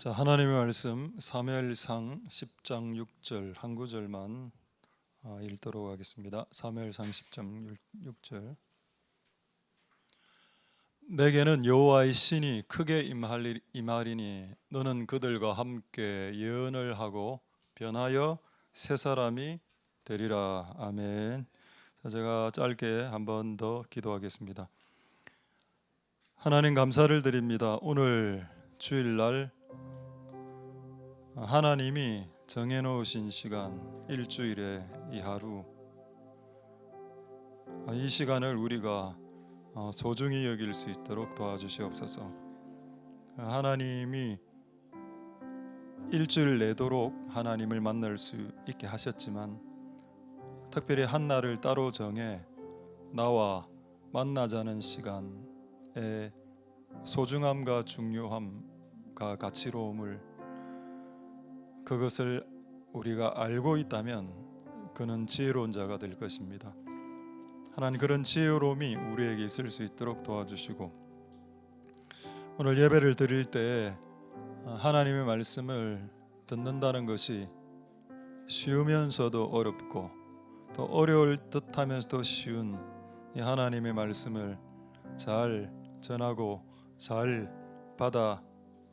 자, 하나님의 말씀 사무엘상 10장 6절 한 구절만 읽도록 하겠습니다. 사무엘상 10장 6절. 내게는 여호와의 신이 크게 임하리니 너는 그들과 함께 예언을 하고 변하여 새 사람이 되리라. 아멘. 자, 제가 짧게 한 번 더 기도하겠습니다. 하나님 감사를 드립니다. 오늘 주일날 하나님이 정해놓으신 시간, 일주일의 이 하루, 이 시간을 우리가 소중히 여길 수 있도록 도와주시옵소서. 하나님이 일주일 내도록 하나님을 만날 수 있게 하셨지만 특별히 한 날을 따로 정해 나와 만나자는 시간의 소중함과 중요함과 가치로움을 그것을 우리가 알고 있다면 그는 지혜로운 자가 될 것입니다. 하나님, 그런 지혜로움이 우리에게 있을 수 있도록 도와주시고 오늘 예배를 드릴 때 하나님의 말씀을 듣는다는 것이 쉬우면서도 어렵고 또 어려울 듯하면서도 쉬운 이 하나님의 말씀을 잘 전하고 잘 받아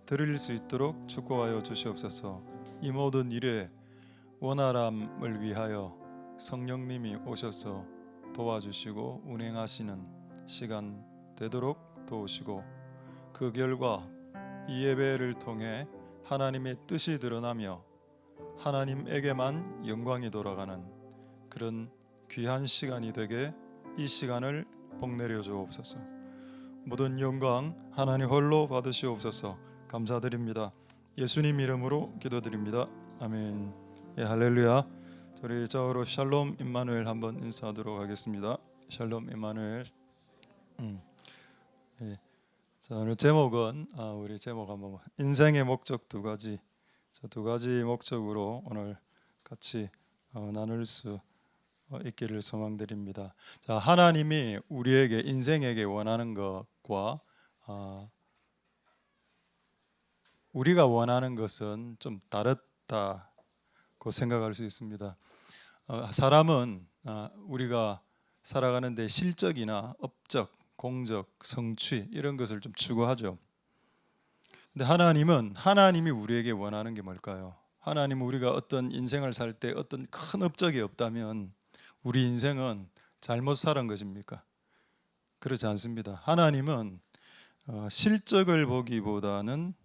들을 수 있도록 축복하여 주시옵소서. 이 모든 일에 원활함을 위하여 성령님이 오셔서 도와주시고 운행하시는 시간 되도록 도우시고 그 결과 이 예배를 통해 하나님의 뜻이 드러나며 하나님에게만 영광이 돌아가는 그런 귀한 시간이 되게 이 시간을 복내려 주옵소서. 모든 영광 하나님 홀로 받으시옵소서. 감사드립니다. 예수님 이름으로 기도드립니다. 아멘. 예, 할렐루야. 우리 저로 샬롬 임마누엘 한번 인사하도록 하겠습니다. 샬롬 임마누엘. 예. 자, 오늘 제목은 우리 제목 한번 인생의 목적 두 가지. 저 두 가지 목적으로 오늘 같이 나눌 수 있기를 소망드립니다. 자, 하나님이 우리에게 인생에게 원하는 것과 우리가 원하는 것은 좀 다르다고 생각할 수 있습니다. 사람은 우리가 살아가는데 실적이나 업적, 공적, 성취 이런 것을 좀 추구하죠. 근데 하나님이 우리에게 원하는 게 뭘까요? 하나님은 우리가 어떤 인생을 살 때 어떤 큰 업적이 없다면 우리 인생은 잘못 살은 것입니까? 그렇지 않습니다. 하나님은 실적을 보기보다는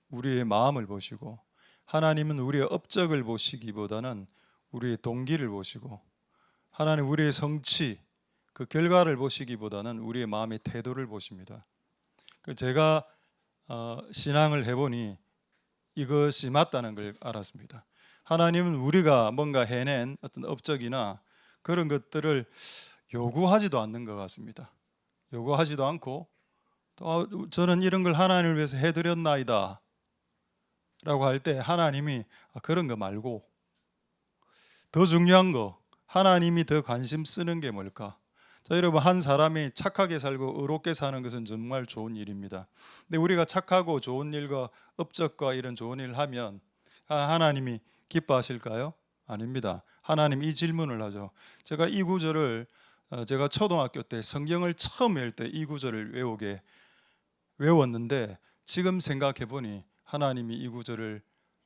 우리의 마음을 보시고 하나님은 우리의 업적을 보시기보다는 우리의 동기를 보시고 하나님 우리의 성취 그 결과를 보시기보다는 우리의 마음의 태도를 보십니다. 제가 신앙을 해보니 이것이 맞다는 걸 알았습니다. 하나님은 우리가 뭔가 해낸 어떤 업적이나 그런 것들을 요구하지도 않는 것 같습니다. 요구하지도 않고 또 저는 이런 걸 하나님을 위해서 해드렸나이다 라고 할 때 하나님이 그런 거 말고 더 중요한 거 하나님이 더 관심 쓰는 게 뭘까? 자, 여러분 한 사람이 착하게 살고 의롭게 사는 것은 정말 좋은 일입니다. 근데 우리가 착하고 좋은 일과 업적과 이런 좋은 일을 하면 하나님이 기뻐하실까요? 아닙니다. 하나님 이 질문을 하죠. 제가 이 구절을 제가 초등학교 때 성경을 처음 외울 때 이 구절을 외웠는데 지금 생각해 보니 하나님이 이 구절을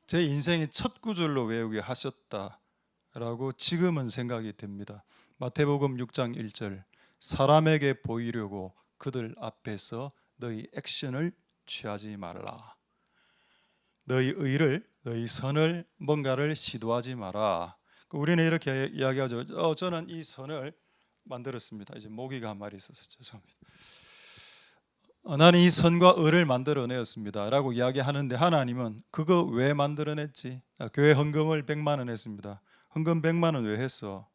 제 인생의 첫 구절로 외우게 하셨다라고 지금은 생각이 됩니다. 마태복음 6장 1절 사람에게 보이려고 그들 앞에서 너희 액션을 취하지 말라. 너희 의를 너희 선을 뭔가를 시도하지 마라. 우리는 이렇게 이야기하죠. 저는 이 선을 만들었습니다. 이제 모기가 한 마리 있어서 죄송합니다. 나는 이 선과 의를 만들어내었습니다 라고 이야기하는데 하나님은 그거 왜 만들어냈지? 교회 헌금을 100만 원 했습니다. 헌금 100만 원 왜 했어?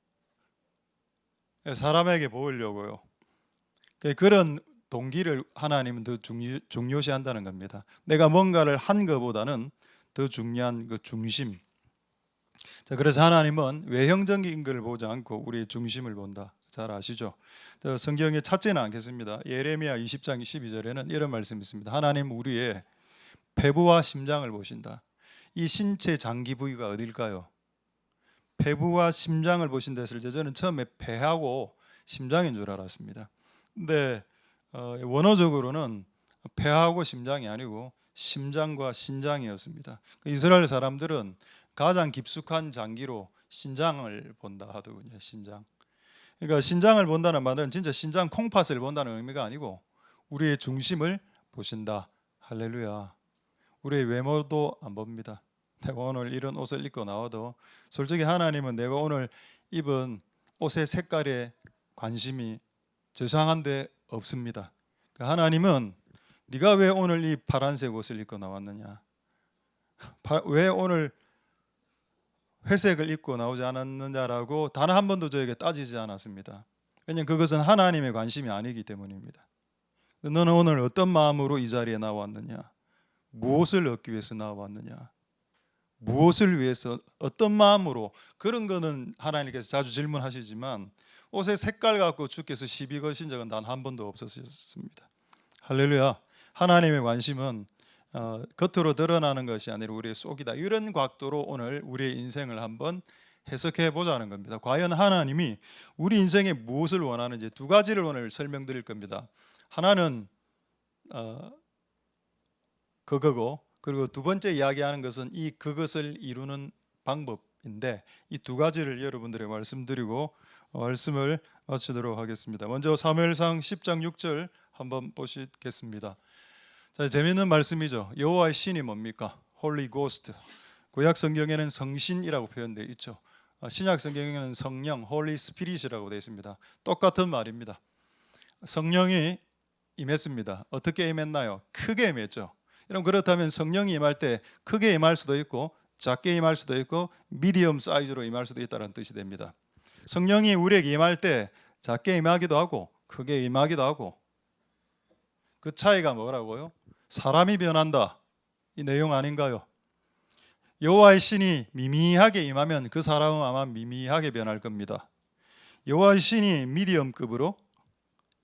사람에게 보이려고요. 그런 동기를 하나님은 더 중요시한다는 겁니다. 내가 뭔가를 한 것보다는 더 중요한 그 중심. 자, 그래서 하나님은 외형적인 걸 보지 않고 우리의 중심을 본다. 잘 아시죠? 성경에 찾지는 않겠습니다. 예레미야 20장 12절에는 이런 말씀이 있습니다. 하나님 우리의 폐부와 심장을 보신다. 이 신체 장기 부위가 어딜까요? 폐부와 심장을 보신다 했을 때 저는 처음에 폐하고 심장인 줄 알았습니다. 근데 원어적으로는 폐하고 심장이 아니고 심장과 신장이었습니다. 이스라엘 사람들은 가장 깊숙한 장기로 신장을 본다 하더군요. 신장. 그러니까 신장을 본다는 말은 진짜 신장 콩팥을 본다는 의미가 아니고 우리의 중심을 보신다. 할렐루야. 우리의 외모도 안 봅니다. 내가 오늘 이런 옷을 입고 나와도 솔직히 하나님은 내가 오늘 입은 옷의 색깔에 관심이 죄송한데 없습니다. 하나님은 네가 왜 오늘 이 파란색 옷을 입고 나왔느냐, 왜 오늘 회색을 입고 나오지 않았느냐라고 단 한 번도 저에게 따지지 않았습니다. 왜냐하면 그것은 하나님의 관심이 아니기 때문입니다. 너는 오늘 어떤 마음으로 이 자리에 나왔느냐, 무엇을 얻기 위해서 나왔느냐, 무엇을 위해서 어떤 마음으로, 그런 거는 하나님께서 자주 질문하시지만 옷의 색깔 갖고 주께서 시비 거신 적은 단 한 번도 없었습니다. 할렐루야. 하나님의 관심은 겉으로 드러나는 것이 아니라 우리의 속이다. 이런 각도로 오늘 우리의 인생을 한번 해석해 보자는 겁니다. 과연 하나님이 우리 인생에 무엇을 원하는지 두 가지를 오늘 설명드릴 겁니다. 하나는 그거고, 그리고 두 번째 이야기하는 것은 이 그것을 이루는 방법인데, 이 두 가지를 여러분들에게 말씀드리고 말씀을 마치도록 하겠습니다. 먼저 사무엘상 10장 6절 한번 보시겠습니다. 자, 재미있는 말씀이죠. 여호와의 신이 뭡니까? Holy Ghost. 구약 성경에는 성신이라고 표현되어 있죠. 신약 성경에는 성령, Holy Spirit이라고 되어 있습니다. 똑같은 말입니다. 성령이 임했습니다. 어떻게 임했나요? 크게 임했죠. 여러분, 그렇다면 성령이 임할 때 크게 임할 수도 있고 작게 임할 수도 있고 미디엄 사이즈로 임할 수도 있다는 뜻이 됩니다. 성령이 우리에게 임할 때 작게 임하기도 하고 크게 임하기도 하고, 그 차이가 뭐라고요? 사람이 변한다, 이 내용 아닌가요? 여호와의 신이 미미하게 임하면 그 사람은 아마 미미하게 변할 겁니다. 여호와의 신이 미디엄급으로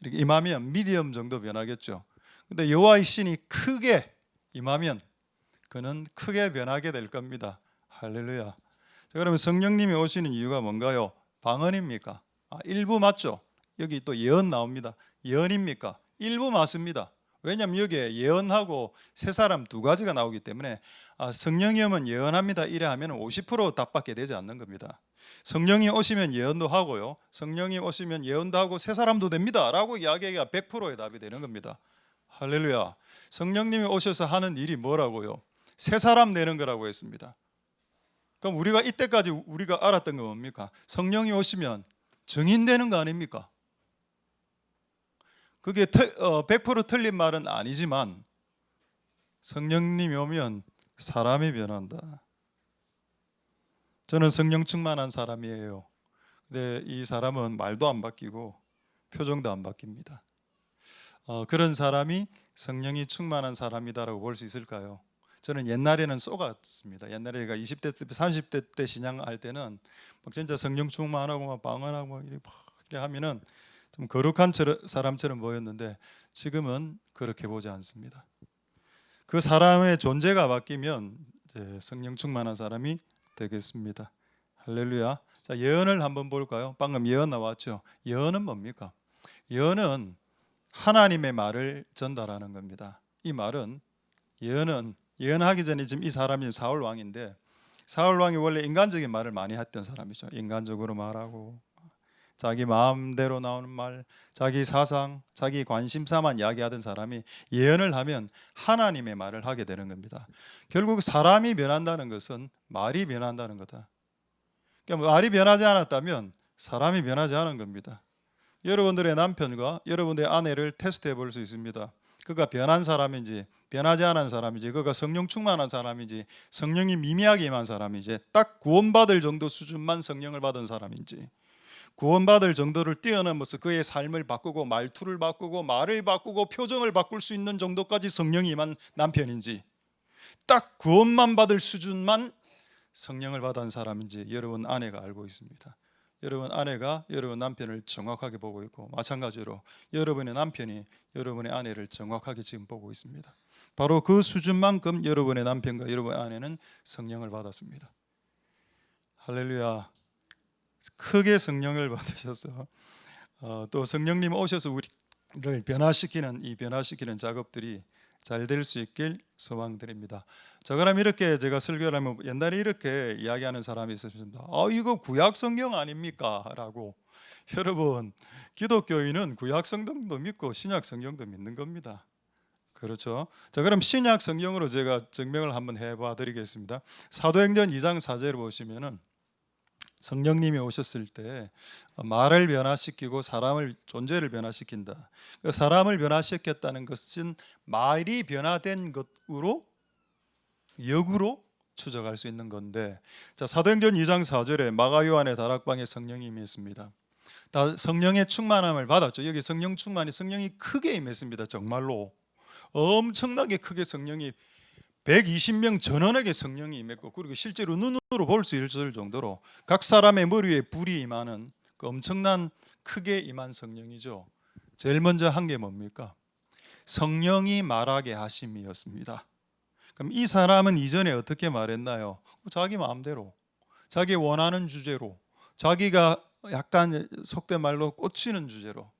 이렇게 임하면 미디엄 정도 변하겠죠. 근데 여호와의 신이 크게 임하면 그는 크게 변하게 될 겁니다. 할렐루야. 자, 그러면 성령님이 오시는 이유가 뭔가요? 방언입니까? 일부 맞죠? 여기 또 예언 나옵니다. 예언입니까? 일부 맞습니다. 왜냐하면 여기에 예언하고 세 사람 두 가지가 나오기 때문에 성령이 오면 예언합니다 이래 하면 50% 답밖에 되지 않는 겁니다. 성령이 오시면 예언도 하고요, 성령이 오시면 예언도 하고 세 사람도 됩니다 라고 이야기가 100%의 답이 되는 겁니다. 할렐루야. 성령님이 오셔서 하는 일이 뭐라고요? 세 사람 내는 거라고 했습니다. 그럼 우리가 이때까지 우리가 알았던 건 뭡니까? 성령이 오시면 증인되는 거 아닙니까? 그게 100% 틀린 말은 아니지만 성령님이 오면 사람이 변한다. 저는 성령 충만한 사람이에요. 근데 이 사람은 말도 안 바뀌고 표정도 안 바뀝니다. 그런 사람이 성령이 충만한 사람이다라고 볼 수 있을까요? 저는 옛날에는 쏘갔습니다. 옛날에 제가 20대 때, 30대 때 신앙할 때는 막 진짜 성령 충만하고 막 방언하고 막 이렇게 하면은 좀 거룩한 사람처럼 보였는데 지금은 그렇게 보지 않습니다. 그 사람의 존재가 바뀌면 이제 성령 충만한 사람이 되겠습니다. 할렐루야. 자, 예언을 한번 볼까요? 방금 예언 나왔죠. 예언은 뭡니까? 예언은 하나님의 말을 전달하는 겁니다. 이 말은, 예언은, 예언하기 전에 지금 이 사람이 사울 왕인데, 사울 왕이 원래 인간적인 말을 많이 했던 사람이죠. 인간적으로 말하고 자기 마음대로 나오는 말, 자기 사상, 자기 관심사만 이야기하던 사람이 예언을 하면 하나님의 말을 하게 되는 겁니다. 결국 사람이 변한다는 것은 말이 변한다는 거다. 그러니까 말이 변하지 않았다면 사람이 변하지 않은 겁니다. 여러분들의 남편과 여러분들의 아내를 테스트해 볼 수 있습니다. 그가 변한 사람인지 변하지 않은 사람인지, 그가 성령 충만한 사람인지 성령이 미미하게 임한 사람인지, 딱 구원받을 정도 수준만 성령을 받은 사람인지, 구원받을 정도를 뛰어넘어서 그의 삶을 바꾸고 말투를 바꾸고 말을 바꾸고 표정을 바꿀 수 있는 정도까지 성령이 임한 남편인지, 딱 구원만 받을 수준만 성령을 받은 사람인지 여러분 아내가 알고 있습니다. 여러분 아내가 여러분 남편을 정확하게 보고 있고, 마찬가지로 여러분의 남편이 여러분의 아내를 정확하게 지금 보고 있습니다. 바로 그 수준만큼 여러분의 남편과 여러분의 아내는 성령을 받았습니다. 할렐루야. 크게 성령을 받으셔서 또 성령님 오셔서 우리를 변화시키는 이 변화시키는 작업들이 잘 될 수 있길 소망드립니다. 자, 그럼 이렇게 제가 설교를 하면 옛날에 이렇게 이야기하는 사람이 있었습니다. 이거 구약 성경 아닙니까? 라고. 여러분, 기독교인은 구약 성경도 믿고 신약 성경도 믿는 겁니다. 그렇죠. 자, 그럼 신약 성경으로 제가 증명을 한번 해봐 드리겠습니다. 사도행전 2장 4절을 보시면은 성령님이 오셨을 때 말을 변화시키고 사람을 존재를 변화시킨다. 사람을 변화시켰다는 것은 말이 변화된 것으로 역으로 추적할 수 있는 건데, 자, 사도행전 2장 4절에 마가 요한의 다락방에 성령이 임했습니다. 다 성령의 충만함을 받았죠. 여기 성령 충만이 성령이 크게 임했습니다. 정말로 엄청나게 크게 성령이 120명 전원에게 성령이 임했고, 그리고 실제로 눈으로 볼 수 있을 정도로 각 사람의 머리 위에 불이 임하는 그 엄청난 크게 임한 성령이죠. 제일 먼저 한 게 뭡니까? 성령이 말하게 하심이었습니다. 그럼 이 사람은 이전에 어떻게 말했나요? 자기 마음대로, 자기 원하는 주제로, 자기가 약간 속된 말로 꽂히는 주제로,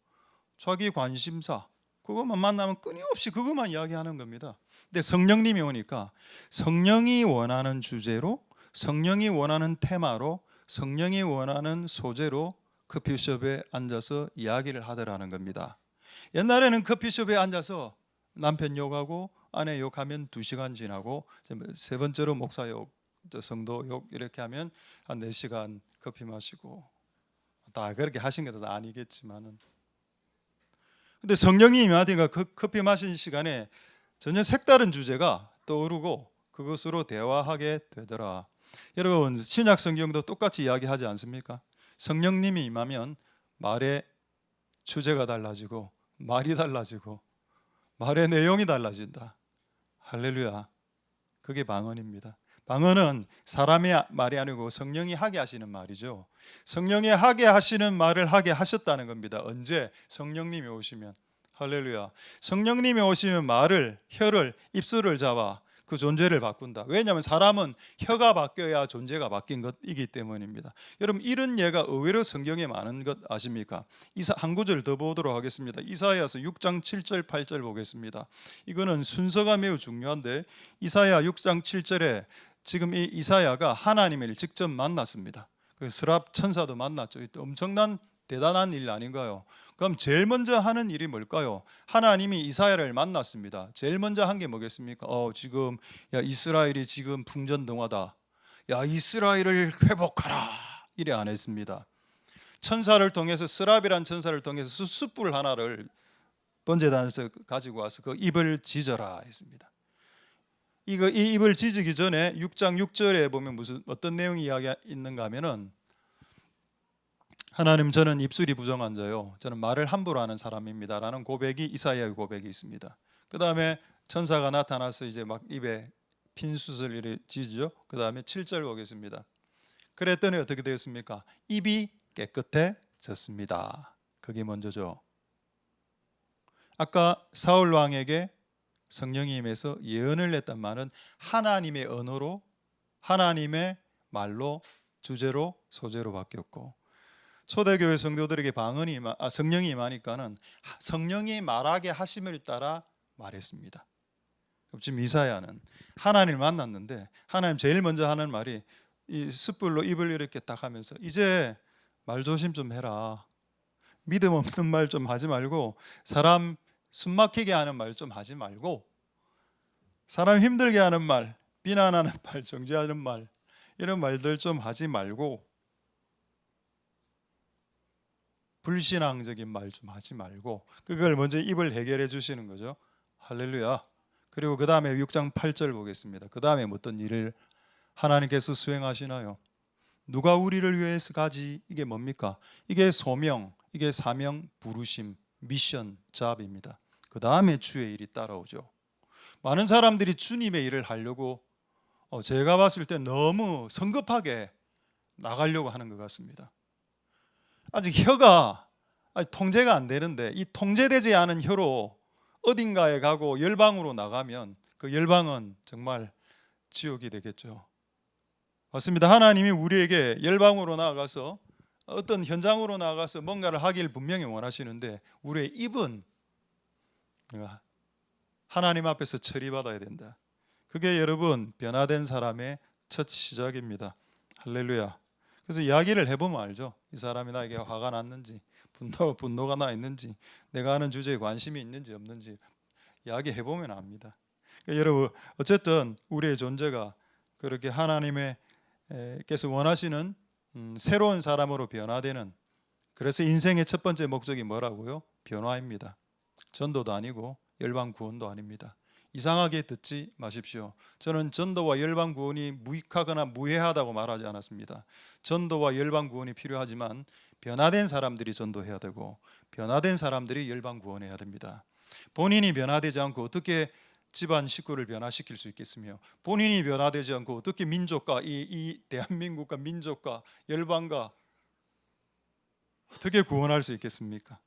자기 관심사, 그것만 만나면 끊임없이 그것만 이야기하는 겁니다. 근데 성령님이 오니까 성령이 원하는 주제로, 성령이 원하는 테마로, 성령이 원하는 소재로 커피숍에 앉아서 이야기를 하더라는 겁니다. 옛날에는 커피숍에 앉아서 남편 욕하고 아내 욕하면 2시간 지나고, 세 번째로 목사 욕, 성도 욕 이렇게 하면 한 4시간 커피 마시고, 다 그렇게 하신 것은 아니겠지만은, 근데 성령이 임하니까 그 커피 마신 시간에 전혀 색다른 주제가 떠오르고 그것으로 대화하게 되더라. 여러분, 신약 성경도 똑같이 이야기하지 않습니까? 성령님이 임하면 말의 주제가 달라지고 말이 달라지고 말의 내용이 달라진다. 할렐루야. 그게 방언입니다. 방언은 사람의 말이 아니고 성령이 하게 하시는 말이죠. 성령이 하게 하시는 말을 하게 하셨다는 겁니다. 언제? 성령님이 오시면. 할렐루야. 성령님이 오시면 말을, 혀를, 입술을 잡아 그 존재를 바꾼다. 왜냐하면 사람은 혀가 바뀌어야 존재가 바뀐 것이기 때문입니다. 여러분, 이런 예가 의외로 성경에 많은 것 아십니까? 한 구절 더 보도록 하겠습니다. 이사야서 6장 7절 8절 보겠습니다. 이거는 순서가 매우 중요한데, 이사야 6장 7절에 지금 이 이사야가 하나님을 직접 만났습니다. 그 스랍 천사도 만났죠. 엄청난 대단한 일 아닌가요? 그럼 제일 먼저 하는 일이 뭘까요? 하나님이 이사야를 만났습니다. 제일 먼저 한 게 뭐겠습니까? 지금 이스라엘이 지금 풍전등화다. 이스라엘을 회복하라. 이래 안 했습니다. 천사를 통해서, 스랍이란 천사를 통해서 숯불 하나를 번제단에서 가지고 와서 그 입을 지져라 했습니다. 이 입을 지지기 전에 6장 6절에 보면 어떤 내용이 이야기 있는가 하면은, 하나님, 저는 입술이 부정한 자요, 저는 말을 함부로 하는 사람입니다 라는 고백이, 이사야의 고백이 있습니다. 그 다음에 천사가 나타나서 이제 막 입에 핀 숯을 이렇게 지죠. 그 다음에 7절 보겠습니다. 그랬더니 어떻게 되었습니까? 입이 깨끗해졌습니다. 그게 먼저죠. 아까 사울 왕에게 성령이 임해서 예언을 냈단 말은 하나님의 언어로, 하나님의 말로, 주제로, 소재로 바뀌었고, 초대교회 성도들에게 성령이 임하니까는 성령이 말하게 하심을 따라 말했습니다. 지금 이사야는 하나님을 만났는데, 하나님 제일 먼저 하는 말이 이 숯불로 입을 이렇게 딱 하면서, 이제 말 조심 좀 해라. 믿음 없는 말 좀 하지 말고, 사람 숨 막히게 하는 말 좀 하지 말고, 사람 힘들게 하는 말, 비난하는 말, 정죄하는 말, 이런 말들 좀 하지 말고, 불신앙적인 말 좀 하지 말고, 그걸 먼저 입을 해결해 주시는 거죠. 할렐루야. 그리고 그 다음에 6장 8절 보겠습니다. 그 다음에 어떤 일을 하나님께서 수행하시나요? 누가 우리를 위해서 가지? 이게 뭡니까? 이게 소명, 이게 사명, 부르심, 미션, 잡입니다. 그 다음에 주의 일이 따라오죠. 많은 사람들이 주님의 일을 하려고 제가 봤을 때 너무 성급하게 나가려고 하는 것 같습니다. 아직 혀가 통제가 안 되는데, 이 통제되지 않은 혀로 어딘가에 가고 열방으로 나가면 그 열방은 정말 지옥이 되겠죠. 맞습니다. 하나님이 우리에게 열방으로 나아가서 어떤 현장으로 나아가서 뭔가를 하길 분명히 원하시는데 우리의 입은 하나님 앞에서 처리받아야 된다. 그게 여러분 변화된 사람의 첫 시작입니다. 할렐루야. 그래서 이야기를 해보면 알죠. 이 사람이 나에게 화가 났는지 분노가 나 있는지 내가 하는 주제에 관심이 있는지 없는지 이야기해보면 압니다. 그러니까 여러분 어쨌든 우리의 존재가 그렇게 하나님께서 원하시는 새로운 사람으로 변화되는, 그래서 인생의 첫 번째 목적이 뭐라고요? 변화입니다. 전도도 아니고 열방 구원도 아닙니다. 이상하게 듣지 마십시오. 저는 전도와 열방 구원이 무익하거나 무해하다고 말하지 않았습니다. 전도와 열방 구원이 필요하지만 변화된 사람들이 전도해야 되고 변화된 사람들이 열방 구원해야 됩니다. 본인이 변화되지 않고 어떻게 집안 식구를 변화시킬 수 있겠으며 본인이 변화되지 않고 어떻게 민족과 이 대한민국과 민족과 열방과 어떻게 구원할 수 있겠습니까?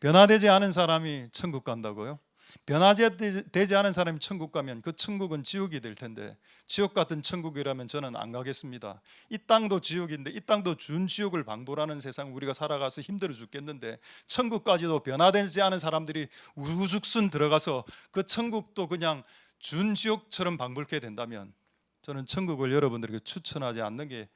변화되지 않은 사람이 천국 간다고요? 변화되지 않은 사람이 천국 가면 그 천국은 지옥이 될 텐데 지옥 같은 천국이라면 저는 안 가겠습니다. 이 땅도 지옥인데 이 땅도 준 지옥을 방불하는 세상 우리가 살아가서 힘들어 죽겠는데 천국까지도 변화되지 않은 사람들이 우죽순 들어가서 그 천국도 그냥 준 지옥처럼 방불케 된다면 저는 천국을 여러분들에게 추천하지 않는 게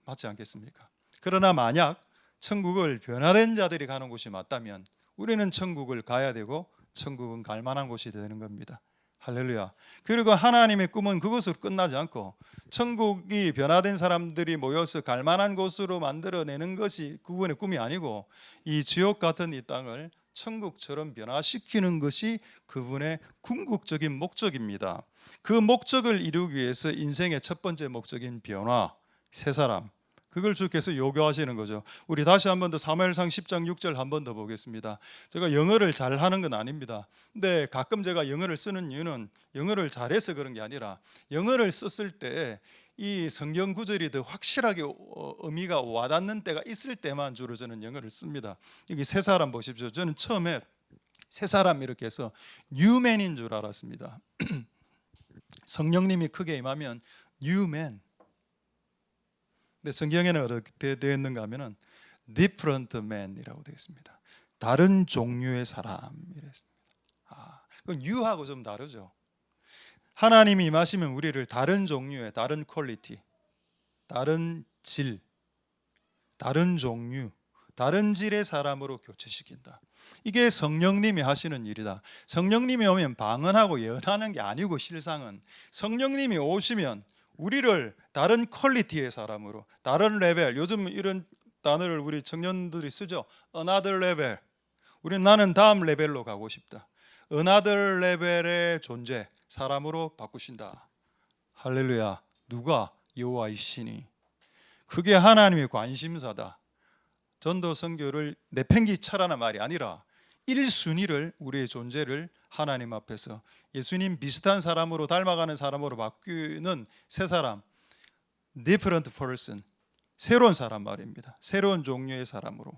맞지 않겠습니까? 그러나 만약 천국을 변화된 자들이 가는 곳이 맞다면 우리는 천국을 가야 되고 천국은 갈 만한 곳이 되는 겁니다. 할렐루야. 그리고 하나님의 꿈은 그것으로 끝나지 않고 천국이 변화된 사람들이 모여서 갈 만한 곳으로 만들어내는 것이 그분의 꿈이 아니고 이 지옥 같은 이 땅을 천국처럼 변화시키는 것이 그분의 궁극적인 목적입니다. 그 목적을 이루기 위해서 인생의 첫 번째 목적인 변화, 새 사람, 그걸 주께서 요구하시는 거죠. 우리 다시 한 번 더 사무엘상 10장 6절 한 번 더 보겠습니다. 제가 영어를 잘하는 건 아닙니다. 근데 가끔 제가 영어를 쓰는 이유는 영어를 잘해서 그런 게 아니라 영어를 썼을 때 이 성경 구절이 더 확실하게 의미가 와닿는 때가 있을 때만 주로 저는 영어를 씁니다. 여기 새 사람 보십시오. 저는 처음에 새 사람 이렇게 해서 뉴맨인 줄 알았습니다. 성령님이 크게 임하면 뉴맨. 근데 성경에는 어떻게 되어 있는가 하면은 different man이라고 되어 있습니다. 다른 종류의 사람이랬습니다. 그건 new하고 좀 다르죠. 하나님이 임하시면 우리를 다른 종류의, 다른 퀄리티, 다른 질, 다른 종류, 다른 질의 사람으로 교체시킨다. 이게 성령님이 하시는 일이다. 성령님이 오면 방언하고 예언하는 게 아니고 실상은 성령님이 오시면 우리를 다른 퀄리티의 사람으로, 다른 레벨, 요즘 이런 단어를 우리 청년들이 쓰죠. Another level. 우리는 나는 다음 레벨로 가고 싶다. Another 레벨의 존재, 사람으로 바꾸신다. 할렐루야. 누가? 여호와의 신이. 그게 하나님의 관심사다. 전도 선교를 내팽개치라는 말이 아니라 1순위를 우리의 존재를 하나님 앞에서 예수님 비슷한 사람으로 닮아가는 사람으로 바뀌는 새 사람, different person, 새로운 사람 말입니다. 새로운 종류의 사람으로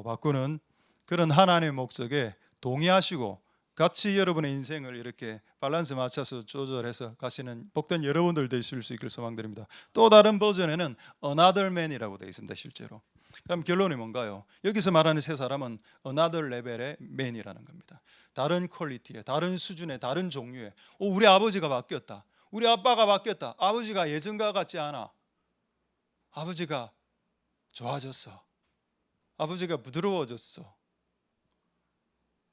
바꾸는 그런 하나님의 목적에 동의하시고 같이 여러분의 인생을 이렇게 밸런스 맞춰서 조절해서 가시는 복된 여러분들 되실 수 있길 소망드립니다. 또 다른 버전에는 another man이라고 되어 있습니다. 실제로. 그럼 결론이 뭔가요? 여기서 말하는 새 사람은 another level의 man이라는 겁니다. 다른 퀄리티의, 다른 수준의, 다른 종류의. 우리 아버지가 바뀌었다. 우리 아빠가 바뀌었다. 아버지가 예전과 같지 않아. 아버지가 좋아졌어. 아버지가 부드러워졌어.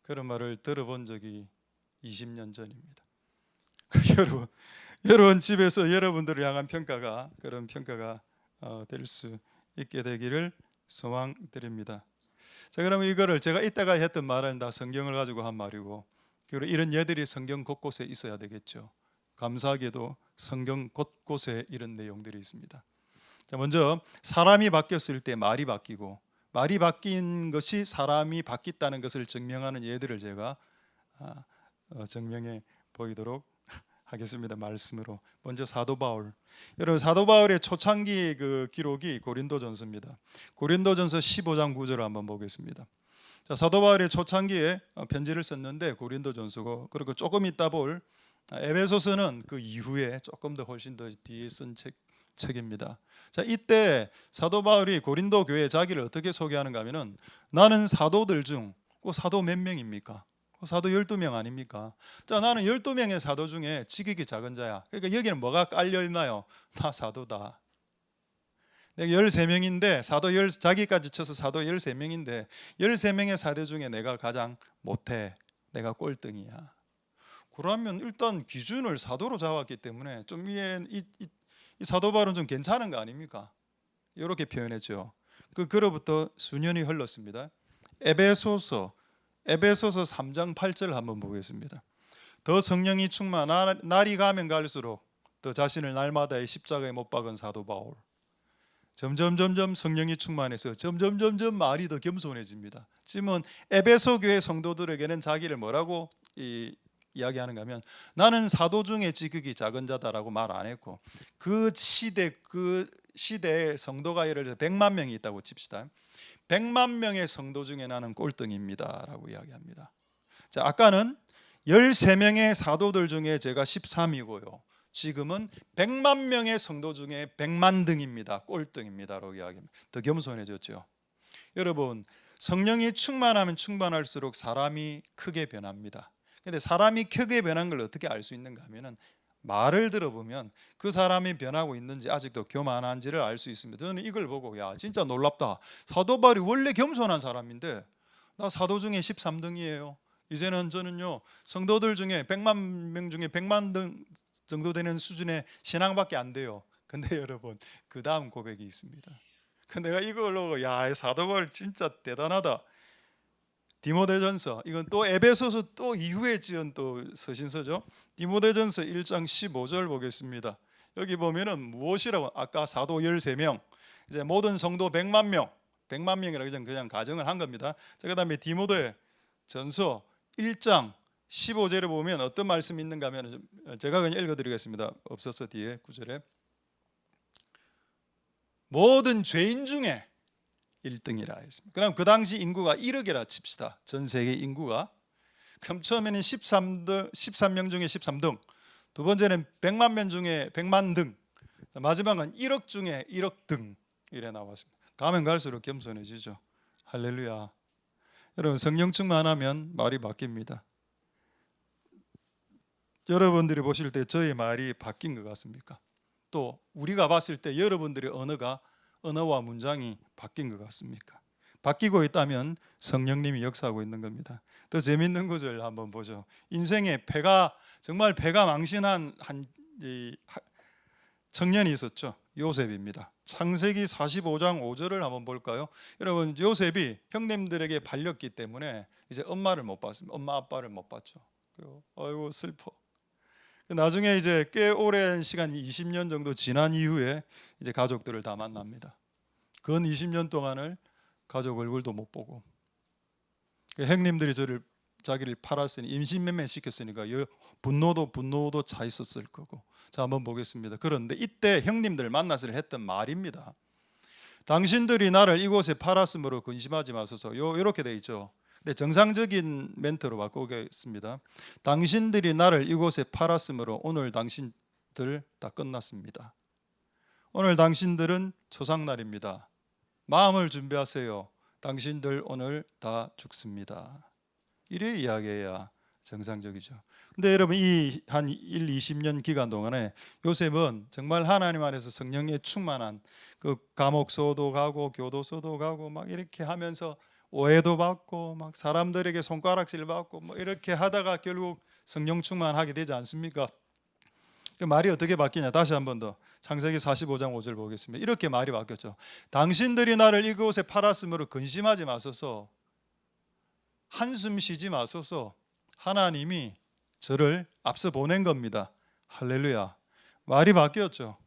그런 말을 들어본 적이 20년 전입니다. 여러분 집에서 여러분들을 향한 평가가 그런 평가가 될 수 있게 되기를 소망드립니다. 자, 그러면 이거를 제가 이따가 했던 말은 다 성경을 가지고 한 말이고, 그리고 이런 예들이 성경 곳곳에 있어야 되겠죠. 감사하게도 성경 곳곳에 이런 내용들이 있습니다. 자, 먼저 사람이 바뀌었을 때 말이 바뀌고, 말이 바뀐 것이 사람이 바뀌었다는 것을 증명하는 예들을 제가 증명해 보이도록 하겠습니다. 말씀으로. 먼저 사도 바울. 여러분 사도 바울의 초창기 그 기록이 고린도전서입니다. 고린도전서 15장 9절을 한번 보겠습니다. 자, 사도 바울이 초창기에 편지를 썼는데 고린도전서고, 그리고 조금 있다 볼 에베소서는 그 이후에 조금 더 훨씬 더 뒤에 쓴 책입니다. 자, 이때 사도 바울이 고린도 교회 자기를 어떻게 소개하는가 하면은, 나는 사도들 중, 그 사도 몇 명입니까? 그 사도 12명 아닙니까? 자, 나는 12명의 사도 중에 지극히 작은 자야. 그러니까 여기는 뭐가 깔려 있나요? 나 사도다. 내가 13명인데 사도 자기까지 쳐서 사도 13명인데 13명의 사도 중에 내가 가장 못해. 내가 꼴등이야. 그러면 일단 기준을 사도로 잡았기 때문에 좀 이 사도 바울은 좀 괜찮은 거 아닙니까? 이렇게 표현했죠. 그로부터 수년이 흘렀습니다. 에베소서 3장 8절 한번 보겠습니다. 더 성령이 날이 가면 갈수록 더 자신을 날마다의 십자가에 못 박은 사도 바울. 점점 성령이 충만해서 점점 말이 더 겸손해집니다. 지금은 에베소 교회 성도들에게는 자기를 뭐라고 이야기하는가 하면, 나는 사도 중에 지극히 작은 자다라고 말 안 했고, 그 시대에 성도가 예를 들어 100만 명이 있다고 칩시다. 100만 명의 성도 중에 나는 꼴등입니다라고 이야기합니다. 자, 아까는 13명의 사도들 중에 제가 13이고요. 지금은 100만 명의 성도 중에 100만 등입니다. 꼴등입니다라고 이야기합니다. 더 겸손해졌죠. 여러분, 성령이 충만하면 충만할수록 사람이 크게 변합니다. 근데 사람이 크게 변한 걸 어떻게 알 수 있는가 하면은, 말을 들어보면 그 사람이 변하고 있는지 아직도 교만한지를 알 수 있습니다. 저는 이걸 보고, 야, 진짜 놀랍다. 사도 바울이 원래 겸손한 사람인데 나 사도 중에 13등이에요. 이제는 저는요, 성도들 중에 100만 명 중에 100만 등 정도 되는 수준의 신앙밖에 안 돼요. 근데 여러분, 그 다음 고백이 있습니다. 근데 내가 이걸로, 야, 사도 바울 진짜 대단하다. 디모데전서, 이건 또 에베소서 또 이후에 지은 또 서신서죠. 디모데전서 1장 15절 보겠습니다. 여기 보면은 무엇이라고, 아까 사도 13명, 이제 모든 성도 100만 명, 100만 명이라고 그냥 가정을 한 겁니다. 자, 그다음에 디모데전서 1장 15절에 보면 어떤 말씀이 있는가 하면, 제가 그냥 읽어드리겠습니다. 없어서 뒤에 9절에, 모든 죄인 중에 1등이라 했습니다. 그럼 그 당시 인구가 1억이라 칩시다. 전 세계 인구가. 그럼 처음에는 13명 중에 13등, 두 번째는 100만 명 중에 100만 등, 마지막은 1억 중에 1억 등 이래 나왔습니다. 가면 갈수록 겸손해지죠. 할렐루야. 여러분, 성령 충만하면 말이 바뀝니다. 여러분들이 보실 때 저의 말이 바뀐 것 같습니까? 또 우리가 봤을 때 여러분들의 언어와 문장이 바뀐 것 같습니까? 바뀌고 있다면 성령님이 역사하고 있는 겁니다. 더 재밌는 구절 한번 보죠. 인생에 정말 배가 망신한 한 청년이 있었죠. 요셉입니다. 창세기 45장 5절을 한번 볼까요? 여러분, 요셉이 형님들에게 팔렸기 때문에 이제 엄마를 못 봤습니다. 엄마 아빠를 못 봤죠. 아이고 슬퍼. 나중에 이제 꽤 오랜 시간, 20년 정도 지난 이후에 이제 가족들을 다 만납니다. 근 20년 동안을 가족 얼굴도 못 보고, 형님들이 자기를 팔았으니, 임신매매 시켰으니까 분노도 차 있었을 거고. 자, 한번 보겠습니다. 그런데 이때 형님들 만나서 했던 말입니다. 당신들이 나를 이곳에 팔았으므로 근심하지 마소서. 이렇게 돼 있죠. 네, 정상적인 멘트로 바꾸겠습니다. 당신들이 나를 이곳에 팔았으므로 오늘 당신들 다 끝났습니다. 오늘 당신들은 초상날입니다. 마음을 준비하세요. 당신들 오늘 다 죽습니다. 이래 이야기해야 정상적이죠. 근데 여러분, 이 한 20년 기간 동안에 요셉은 정말 하나님 안에서 성령에 충만한, 그 감옥소도 가고 교도소도 가고 막 이렇게 하면서 오해도 받고 막 사람들에게 손가락질 받고 뭐 이렇게 하다가 결국 성령 충만하게 되지 않습니까? 그 말이 어떻게 바뀌냐? 다시 한 번 더 창세기 45장 5절 보겠습니다. 이렇게 말이 바뀌었죠. 당신들이 나를 이곳에 팔았으므로 근심하지 마소서, 한숨 쉬지 마소서. 하나님이 저를 앞서 보낸 겁니다. 할렐루야. 말이 바뀌었죠.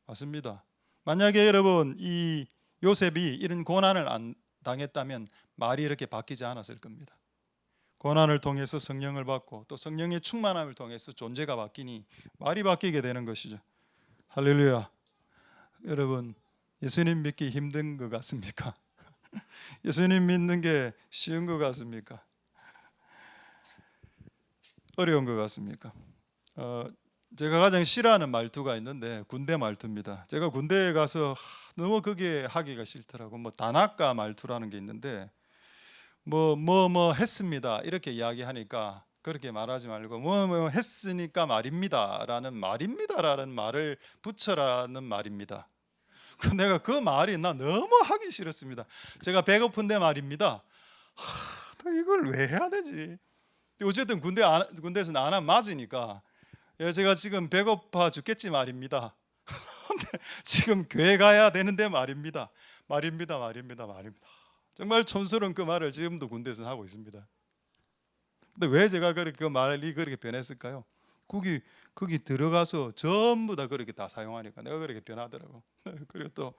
맞습니다. 만약에 여러분, 이 요셉이 이런 고난을 안 당했다면 말이 이렇게 바뀌지 않았을 겁니다. 고난을 통해서 성령을 받고 또 성령의 충만함을 통해서 존재가 바뀌니 말이 바뀌게 되는 것이죠. 할렐루야. 여러분, 예수님 믿기 힘든 것 같습니까? 예수님 믿는 게 쉬운 것 같습니까? 어려운 것 같습니까? 제가 가장 싫어하는 말투가 있는데 군대 말투입니다. 제가 군대에 가서 너무 그게 하기가 싫더라고. 뭐 단아까 말투라는 게 있는데 뭐 했습니다 이렇게 이야기하니까 그렇게 말하지 말고 뭐 했으니까 말입니다라는 말을 붙여라는 말입니다. 내가 그 말이 나 너무 하기 싫었습니다. 제가 배고픈데 말입니다. 이걸 왜 해야 되지? 어쨌든 군대에서 안 하면 맞으니까 제가 지금 배고파 죽겠지 말입니다. 지금 교회 가야 되는데 말입니다. 말입니다. 정말 촌스러운 그 말을 지금도 군대에서 하고 있습니다. 근데 왜 제가 그렇게 그 말이 그렇게 변했을까요? 거기 들어가서 전부 다 그렇게 다 사용하니까 내가 그렇게 변하더라고. 그리고 또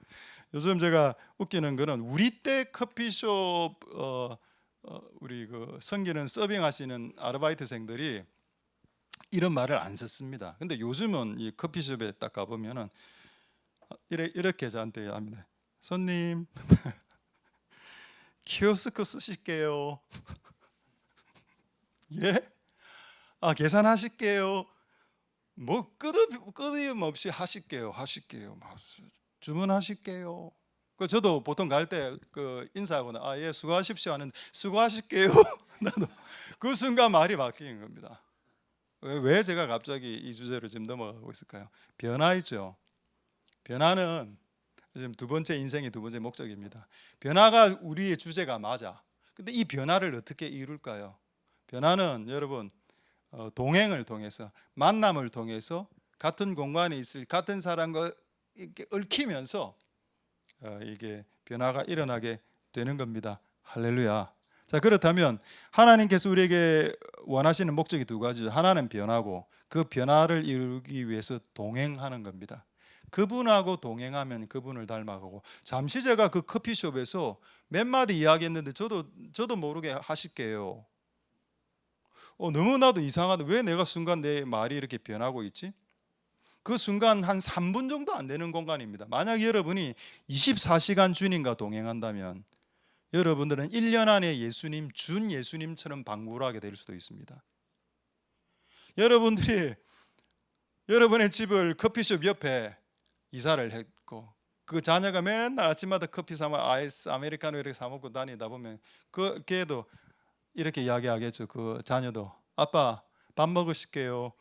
요즘 제가 웃기는 거는 우리 때 커피숍 우리 그 섬기는 서빙하시는 아르바이트생들이 이런 말을 안 썼습니다. 근데 요즘은 이 커피숍에 딱 가보면은 이렇게 저한테 합니다. 손님 키오스크 쓰실게요. 예? 계산하실게요. 뭐 끊임없이 하실게요. 주문하실게요. 저도 보통 갈 때 그 인사하거나 예 수고하십시오 하는 수고하실게요. 나도 그 순간 말이 바뀌는 겁니다. 왜 제가 갑자기 이 주제로 지금 넘어가고 있을까요? 변화이죠. 변화는 지금 인생의 두 번째 목적입니다. 변화가 우리의 주제가 맞아. 근데 이 변화를 어떻게 이룰까요? 변화는 여러분 동행을 통해서 만남을 통해서 같은 공간에 있을 같은 사람과 이렇게 얽히면서 이게 변화가 일어나게 되는 겁니다. 할렐루야. 자, 그렇다면 하나님께서 우리에게 원하시는 목적이 두 가지죠. 하나는 변화고 그 변화를 이루기 위해서 동행하는 겁니다. 그분하고 동행하면 그분을 닮아가고 잠시 제가 그 커피숍에서 몇 마디 이야기했는데 저도 모르게 하실게요. 너무나도 이상하다. 왜 내가 순간 내 말이 이렇게 변하고 있지? 그 순간 한 3분 정도 안 되는 공간입니다. 만약 여러분이 24시간 주님과 동행한다면 여러분들은 1년 안에 준 예수님처럼 방문을 하게 될 수도 있습니다. 여러분들이 여러분의 집을 커피숍 옆에 이사를 했고 그 자녀가 맨날 아침마다 커피 사면 아이스 아메리카노 이렇게 사 먹고 다니다 보면 그 걔도 이렇게 이야기하겠죠. 그 자녀도 아빠 밥 먹으실게요.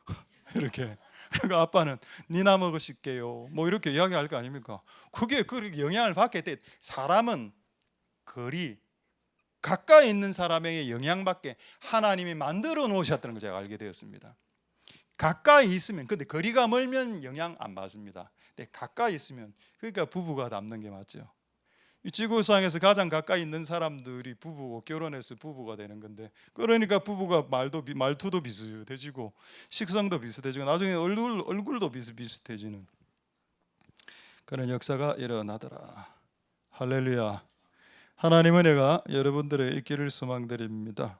이렇게. 그 아빠는 니나 먹으실게요. 뭐 이렇게 이야기할 거 아닙니까? 그게 영향을 받게 돼. 사람은 거리 가까이 있는 사람에게 영향받게 하나님이 만들어 놓으셨다는 걸 제가 알게 되었습니다. 가까이 있으면 근데 거리가 멀면 영향 안 받습니다. 근데 가까이 있으면 그러니까 부부가 남는 게 맞죠. 이 지구상에서 가장 가까이 있는 사람들이 부부고 결혼해서 부부가 되는 건데 그러니까 부부가 말투도 비슷해지고 식성도 비슷해지고 나중에 얼굴도 비슷해지는 그런 역사가 일어나더라. 할렐루야. 하나님 은혜가 여러분들의 있기를 소망드립니다.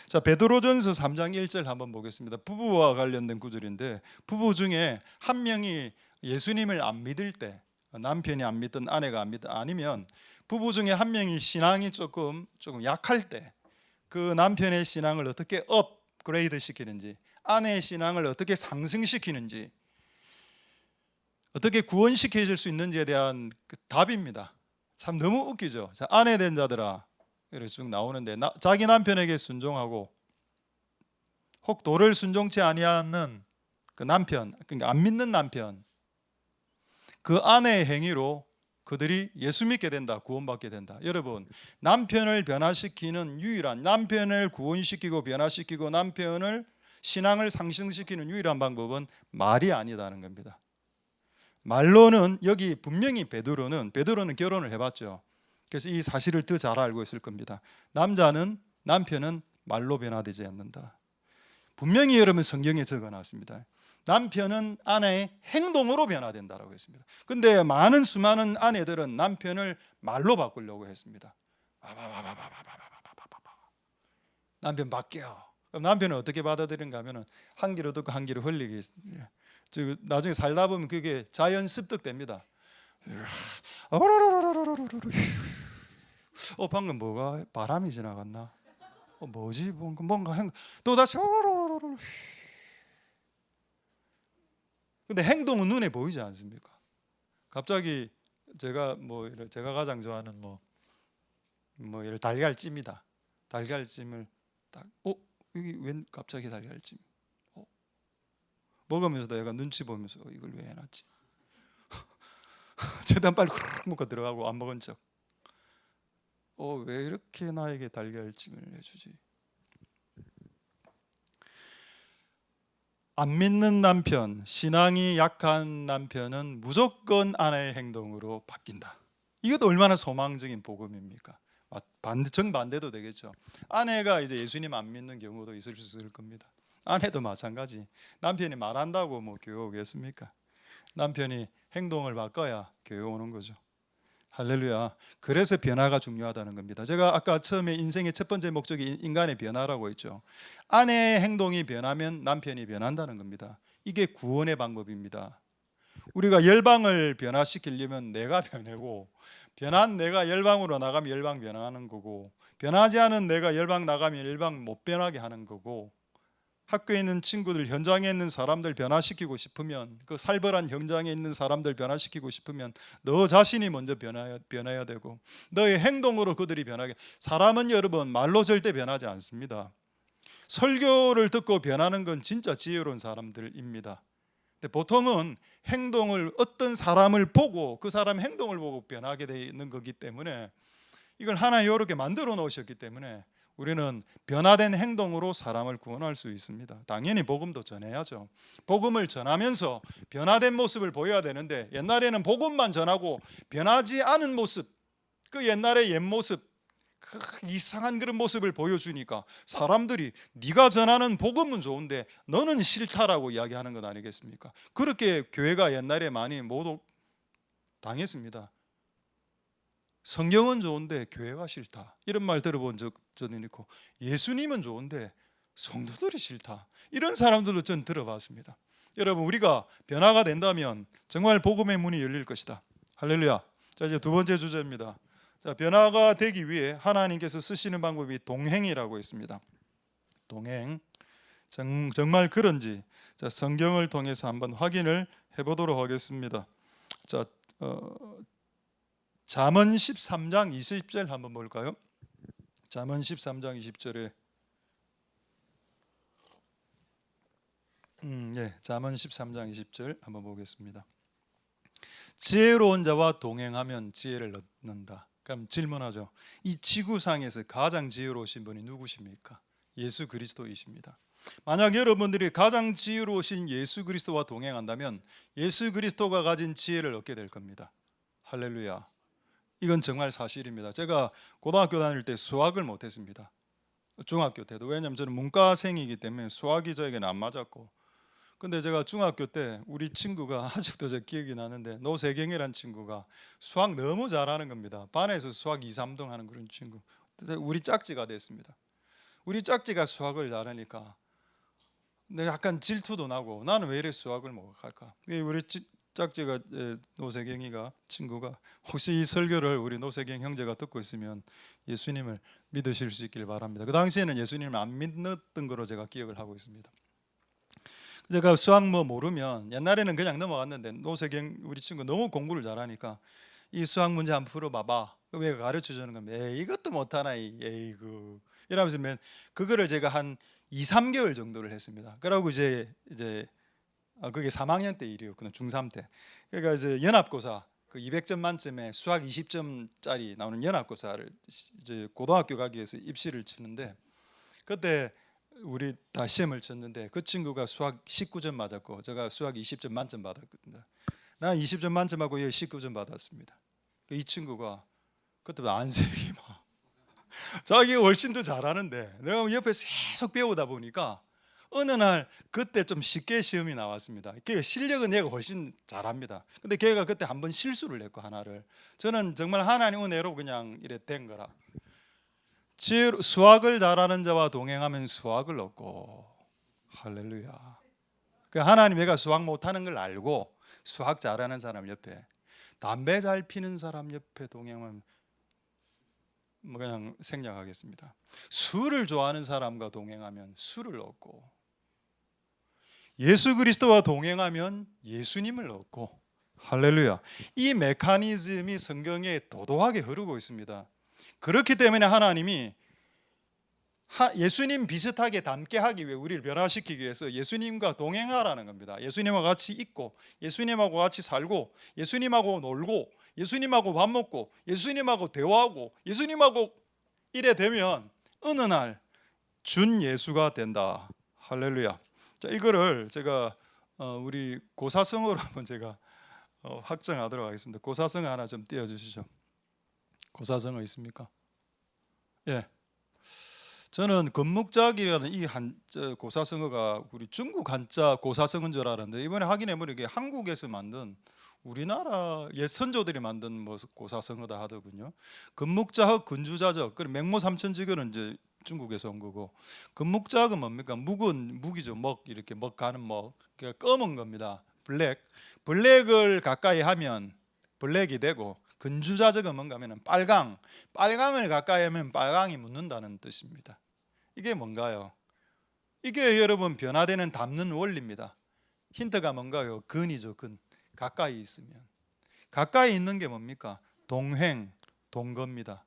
자, 베드로전서 3장 1절 한번 보겠습니다. 부부와 관련된 구절인데 부부 중에 한 명이 예수님을 안 믿을 때 남편이 안 믿든 아내가 안 믿든 아니면 부부 중에 한 명이 신앙이 조금 약할 때 그 남편의 신앙을 어떻게 업그레이드 시키는지 아내의 신앙을 어떻게 상승시키는지 어떻게 구원시켜 줄 수 있는지에 대한 그 답입니다. 참 너무 웃기죠. 자, 아내 된 자들아 이렇게 쭉 나오는데 자기 남편에게 순종하고 혹 도를 순종치 아니하는 그 남편 그러니까 안 믿는 남편 그 아내의 행위로 그들이 예수 믿게 된다. 구원받게 된다. 여러분 남편을 변화시키는 유일한 남편을 구원시키고 변화시키고 남편을 신앙을 상승시키는 유일한 방법은 말이 아니다는 겁니다. 말로는 여기 분명히 베드로는 결혼을 해봤죠. 그래서 이 사실을 더 잘 알고 있을 겁니다. 남편은 말로 변화되지 않는다. 분명히 여러분 성경에 적어놨습니다. 남편은 아내의 행동으로 변화된다라고 했습니다. 근데 수많은 아내들은 남편을 말로 바꾸려고 했습니다. 남편 바뀌어. 그럼 남편은 어떻게 받아들인가 하면은 한 귀로 듣고 한 귀로 흘리게. 나중에 살다 보면 그게 자연 습득됩니다. 방금 뭐가 바람이 지나갔나? 뭐지? 뭔가 또 다시 오로로로로. 근데 행동은 눈에 보이지 않습니까? 갑자기 제가 가장 좋아하는 예를 달걀찜이다. 달걀찜을 딱 여기 웬 갑자기 달걀찜? 먹으면서도 얘가 눈치 보면서 이걸 왜 해놨지? 최대한 빨리 후루룩 먹고 들어가고 안 먹은 척. 왜 이렇게 나에게 달걀찜을 해주지? 안 믿는 남편, 신앙이 약한 남편은 무조건 아내의 행동으로 바뀐다. 이것도 얼마나 소망적인 복음입니까? 정반대도 되겠죠. 아내가 이제 예수님 안 믿는 경우도 있을 수 있을 겁니다. 아내도 마찬가지. 남편이 말한다고 교회 오겠습니까? 남편이 행동을 바꿔야 교회 오는 거죠. 할렐루야. 그래서 변화가 중요하다는 겁니다. 제가 아까 처음에 인생의 첫 번째 목적이 인간의 변화라고 했죠. 아내의 행동이 변하면 남편이 변한다는 겁니다. 이게 구원의 방법입니다. 우리가 열방을 변화시키려면 내가 변하고, 변한 내가 열방으로 나가면 열방 변화하는 거고, 변하지 않은 내가 열방 나가면 열방 못 변하게 하는 거고, 학교에 있는 친구들, 현장에 있는 사람들 변화시키고 싶으면, 그 살벌한 현장에 있는 사람들 변화시키고 싶으면 너 자신이 먼저 변해야 되고, 너의 행동으로 그들이 변하게. 사람은 여러분 말로 절대 변하지 않습니다. 설교를 듣고 변하는 건 진짜 지혜로운 사람들입니다. 근데 보통은 행동을, 어떤 사람을 보고 그 사람 행동을 보고 변하게 되는 거기 때문에, 이걸 하나님 이렇게 만들어 놓으셨기 때문에 우리는 변화된 행동으로 사람을 구원할 수 있습니다. 당연히 복음도 전해야죠. 복음을 전하면서 변화된 모습을 보여야 되는데, 옛날에는 복음만 전하고 변하지 않은 모습, 그 옛날의 옛 모습, 그 이상한 그런 모습을 보여주니까 사람들이 네가 전하는 복음은 좋은데 너는 싫다라고 이야기하는 것 아니겠습니까? 그렇게 교회가 옛날에 많이 모독 당했습니다. 성경은 좋은데 교회가 싫다, 이런 말 들어본 적 저는 있고, 예수님은 좋은데 성도들이 싫다, 이런 사람들도 전 들어봤습니다. 여러분, 우리가 변화가 된다면 정말 복음의 문이 열릴 것이다. 할렐루야. 자, 이제 두 번째 주제입니다. 자, 변화가 되기 위해 하나님께서 쓰시는 방법이 동행이라고 있습니다. 동행. 정말 그런지 성경을 통해서 한번 확인을 해보도록 하겠습니다. 자, 잠언 13장 20절 한번 볼까요? 잠언 13장 20절에 잠언 13장 20절 한번 보겠습니다. 지혜로운 자와 동행하면 지혜를 얻는다. 그럼 질문하죠. 이 지구상에서 가장 지혜로우신 분이 누구십니까? 예수 그리스도이십니다. 만약 여러분들이 가장 지혜로우신 예수 그리스도와 동행한다면 예수 그리스도가 가진 지혜를 얻게 될 겁니다. 할렐루야. 이건 정말 사실입니다. 제가 고등학교 다닐 때 수학을 못했습니다. 중학교 때도. 왜냐하면 저는 문과생이기 때문에 수학이 저에게는 안 맞았고, 근데 제가 중학교 때 우리 친구가 아직도 제 기억이 나는데, 노세경이라는 친구가 수학 너무 잘하는 겁니다. 반에서 수학 2, 3등 하는 그런 친구. 우리 짝지가 됐습니다. 우리 짝지가 수학을 잘하니까 내가 약간 질투도 나고, 나는 왜 이래 수학을 못할까. 우리 짝지가 노세경이가 친구가, 혹시 이 설교를 우리 노세경 형제가 듣고 있으면 예수님을 믿으실 수 있길 바랍니다. 그 당시에는 예수님을 안 믿었던 거로 제가 기억을 하고 있습니다. 제가 수학 모르면 옛날에는 그냥 넘어갔는데, 노세경 우리 친구 너무 공부를 잘하니까 이 수학 문제 한번 풀어봐봐, 왜 가르쳐 주는 겁니다. 이것도 못하나 에이구 이러면서 그거를 제가 한 2, 3개월 정도를 했습니다. 그러고 이제 그게 3학년 때 일이었구나, 중3 때. 그러니까 이제 연합고사, 그 200점 만점에 수학 20점짜리 나오는 연합고사를 이제 고등학교 가기 위해서 입시를 치는데, 그때 우리 다 시험을 쳤는데 그 친구가 수학 19점 맞았고 제가 수학 20점 만점 받았거든요. 난 20점 만점하고 얘 19점 받았습니다. 이 친구가 그때 안색이 막 자기가 훨씬 더 잘하는데, 내가 옆에서 계속 배우다 보니까 어느 날 그때 좀 쉽게 시험이 나왔습니다. 실력은 얘가 훨씬 잘합니다. 근데 걔가 그때 한번 실수를 했고 하나를, 저는 정말 하나님 은혜로 그냥 이래 된 거라. 수학을 잘하는 자와 동행하면 수학을 얻고, 할렐루야. 하나님 애가 수학 못하는 걸 알고 수학 잘하는 사람 옆에, 담배 잘 피는 사람 옆에 동행하면 그냥 생략하겠습니다. 술을 좋아하는 사람과 동행하면 술을 얻고, 예수 그리스도와 동행하면 예수님을 얻고, 할렐루야. 이 메커니즘이 성경에 도도하게 흐르고 있습니다. 그렇기 때문에 하나님이 예수님 비슷하게 닮게 하기 위해, 우리를 변화시키기 위해서 예수님과 동행하라는 겁니다. 예수님과 같이 있고, 예수님하고 같이 살고, 예수님하고 놀고, 예수님하고 밥 먹고, 예수님하고 대화하고, 예수님하고 이래 되면 어느 날 준 예수가 된다. 할렐루야. 자, 이거를 제가 우리 고사성어로 한번 제가 확정하도록 하겠습니다. 고사성어 하나 좀 띄워주시죠. 고사성어 있습니까? 예. 저는 건묵작이라는 이 고사성어가 우리 중국 한자 고사성어인 줄 알았는데, 이번에 확인해 보니까 한국에서 만든, 우리나라 옛 선조들이 만든 뭐 고사성어다 하더군요. 건묵자흑 근주자적, 그리고 맹모삼천지교는 이제 중국에서 온 거고, 건묵자흑은 뭡니까? 묵은 묵이죠. 먹, 이렇게 먹 가는 먹, 그러니까 검은 겁니다. 블랙을 가까이 하면 블랙이 되고, 근주자적은 뭔가 하면 빨강을 가까이 하면 빨강이 묻는다는 뜻입니다. 이게 뭔가요? 이게 여러분 변화되는 닮는 원리입니다. 힌트가 뭔가요? 근이죠. 근. 가까이 있으면. 가까이 있는 게 뭡니까? 동행, 동거입니다.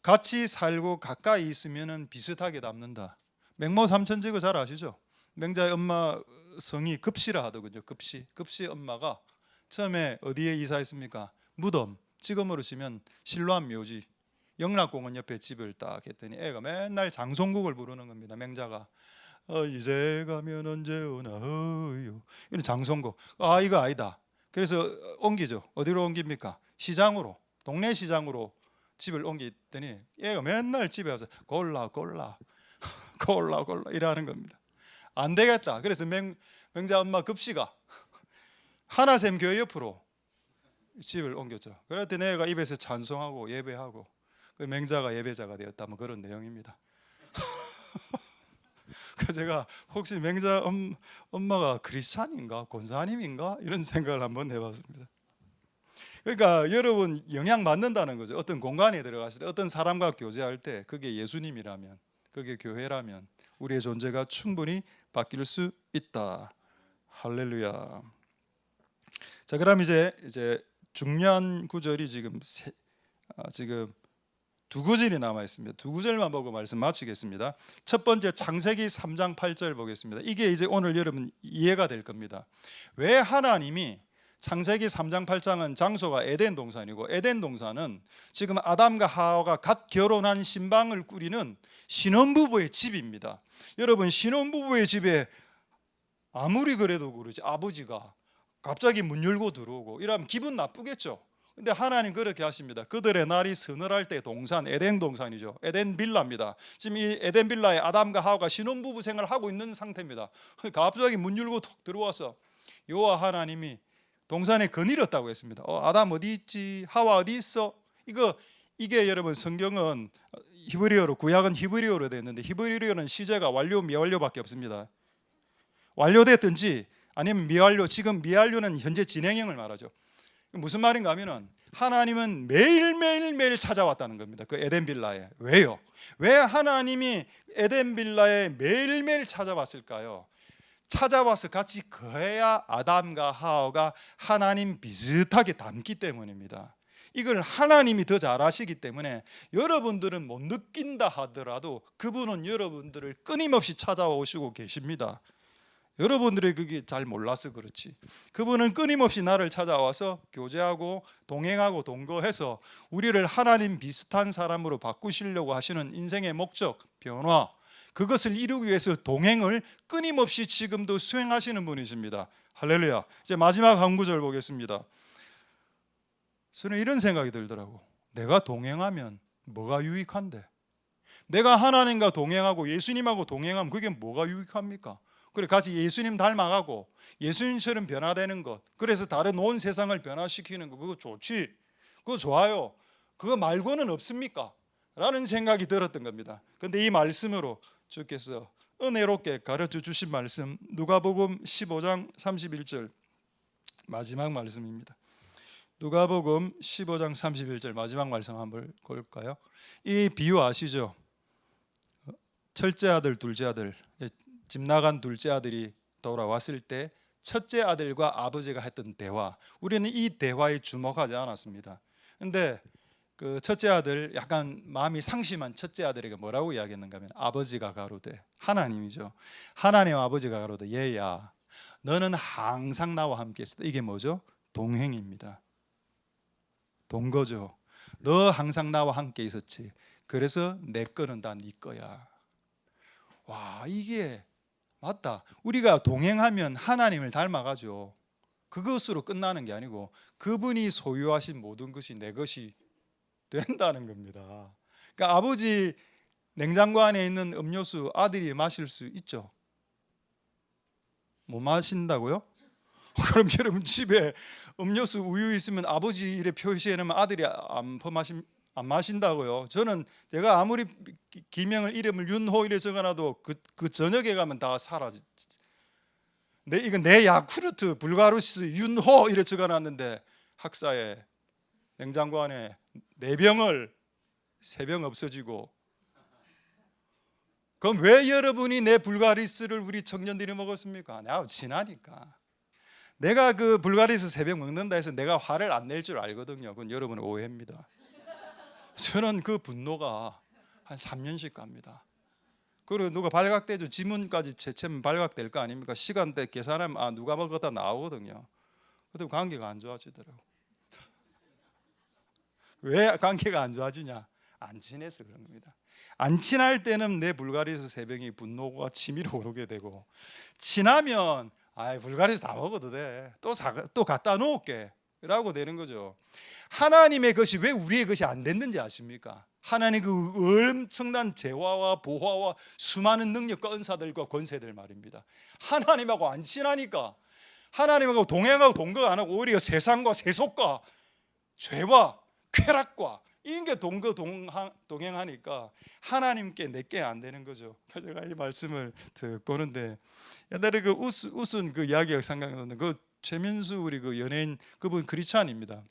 같이 살고 가까이 있으면 비슷하게 닮는다. 맹모삼천지교 잘 아시죠? 맹자의 엄마 성이 급시라 하더군요. 급시 엄마가 처음에 어디에 이사했습니까? 무덤, 지금으로 치면 신로한 묘지, 영락공원 옆에 집을 딱 했더니 애가 맨날 장송곡을 부르는 겁니다. 맹자가 이제 가면 언제 오나요, 이런 장송곡. 이거 아니다. 그래서 옮기죠. 어디로 옮깁니까? 시장으로, 동네 시장으로 집을 옮겼더니 애가 맨날 집에 와서 골라 이러는 겁니다. 안 되겠다. 그래서 맹자 엄마 급시가 하나샘 교회 옆으로 집을 옮겼죠. 그랬더니 애가 입에서 찬송하고 예배하고, 그 맹자가 예배자가 되었다, 뭐 그런 내용입니다. 그 제가 혹시 맹자 엄마가 크리스찬인가 권사님인가 이런 생각을 한번 해봤습니다. 그러니까 여러분 영향 받는다는 거죠. 어떤 공간에 들어갔을 때, 어떤 사람과 교제할 때, 그게 예수님이라면, 그게 교회라면 우리의 존재가 충분히 바뀔 수 있다. 할렐루야. 자, 그럼 이제 중요한 구절이 지금 두 구절이 남아 있습니다. 두 구절만 보고 말씀 마치겠습니다. 첫 번째 창세기 3장 8절 보겠습니다. 이게 이제 오늘 여러분 이해가 될 겁니다. 왜 하나님이, 창세기 3장 8장은 장소가 에덴 동산이고, 에덴 동산은 지금 아담과 하와가 갓 결혼한 신방을 꾸리는 신혼부부의 집입니다. 여러분, 신혼부부의 집에 아무리 그래도 그러지 아버지가 갑자기 문 열고 들어오고 이러면 기분 나쁘겠죠. 근데 하나님 그렇게 하십니다. 그들의 날이 서늘할 때 동산, 에덴 동산이죠. 에덴 빌라입니다. 지금 이 에덴 빌라에 아담과 하와가 신혼부부 생활을 하고 있는 상태입니다. 갑자기 문 열고 톡 들어와서 여호와 하나님이 동산에 거닐었다고 했습니다. 아담 어디 있지? 하와 어디 있어? 이게 여러분 성경은 히브리어로, 구약은 히브리어로 되어 있는데, 히브리어는 시제가 완료, 미완료밖에 없습니다. 완료됐든지 아니면 미완료, 지금 미완료는 현재 진행형을 말하죠. 무슨 말인가 하면은 하나님은 매일 찾아왔다는 겁니다. 그 에덴 빌라에. 왜요? 왜 하나님이 에덴 빌라에 매일매일 찾아왔을까요? 찾아와서 같이 거해야 아담과 하와가 하나님 비슷하게 닮기 때문입니다. 이걸 하나님이 더 잘 아시기 때문에 여러분들은 못 느낀다 하더라도 그분은 여러분들을 끊임없이 찾아오시고 계십니다. 여러분들이 그게 잘 몰라서 그렇지. 그분은 끊임없이 나를 찾아와서 교제하고 동행하고 동거해서 우리를 하나님 비슷한 사람으로 바꾸시려고 하시는 인생의 목적, 변화, 그것을 이루기 위해서 동행을 끊임없이 지금도 수행하시는 분이십니다. 할렐루야. 이제 마지막 한 구절 보겠습니다. 저는 이런 생각이 들더라고. 내가 동행하면 뭐가 유익한데? 내가 하나님과 동행하고 예수님하고 동행하면 그게 뭐가 유익합니까? 그래, 같이 예수님 닮아가고 예수님처럼 변화되는 것, 그래서 다른 온 세상을 변화시키는 것, 그거 좋지, 그거 좋아요. 그거 말고는 없습니까? 라는 생각이 들었던 겁니다. 근데 이 말씀으로 주께서 은혜롭게 가르쳐 주신 말씀, 누가복음 15장 31절 마지막 말씀입니다. 누가복음 15장 31절 마지막 말씀 한번 볼까요? 이 비유 아시죠? 첫째 아들, 둘째 아들, 집 나간 둘째 아들이 돌아왔을 때 첫째 아들과 아버지가 했던 대화, 우리는 이 대화에 주목하지 않았습니다. 근데 그 첫째 아들, 약간 마음이 상심한 첫째 아들에게 뭐라고 이야기했는가 하면, 아버지가 가로되, 하나님이죠, 하나님 아버지가 가로되, 얘야 너는 항상 나와 함께 있었다. 이게 뭐죠? 동행입니다. 동거죠. 너 항상 나와 함께 있었지. 그래서 내 거는 다 네 거야. 와, 이게 맞다. 우리가 동행하면 하나님을 닮아가죠. 그것으로 끝나는 게 아니고 그분이 소유하신 모든 것이 내 것이 된다는 겁니다. 그러니까 아버지 냉장고 안에 있는 음료수 아들이 마실 수 있죠? 못 마신다고요? 그럼 여러분 집에 음료수 우유 있으면 아버지 이래 표시해놓으면 아들이 안 마신다고요? 저는 제가 아무리 기명을 이름을 윤호 이래 적어놔도 그 저녁에 가면 다 사라지. 이건 내 야쿠르트 불가루스 윤호 이래 적어놨는데 학사에 냉장고 안에 4병을 3병 없어지고. 그럼 왜 여러분이 내 불가리스를 우리 청년들이 먹었습니까? 내가 친하니까. 내가 그 불가리스 3병 먹는다 해서 내가 화를 안 낼 줄 알거든요. 그건 여러분의 오해입니다. 저는 그 분노가 한 3년씩 갑니다. 그리고 누가 발각되죠. 지문까지 채채면 발각될 거 아닙니까? 시간대 계산하면 누가 먹었다 나오거든요. 그때 관계가 안 좋아지더라고. 왜 관계가 안 좋아지냐? 안 친해서 그런 겁니다. 안 친할 때는 내 불가리스 3병이 분노가 치밀어 오르게 되고, 친하면 불가리스 다 먹어도 돼. 또 갖다 놓을게 라고 되는 거죠. 하나님의 것이 왜 우리의 것이 안 됐는지 아십니까? 하나님 그 엄청난 재화와 보화와 수많은 능력과 은사들과 권세들 말입니다. 하나님하고 안 친하니까, 하나님하고 동행하고 동거 안 하고 오히려 세상과 세속과 죄와 쾌락과 이런 게 동행하니까 하나님께 내게 안 되는 거죠. 그래서 제가 이 말씀을 듣고 오는데 옛날에 그 웃은 그 이야기가 생각나는데, 그 최민수 우리 그 연예인 그분 크리스찬입니다.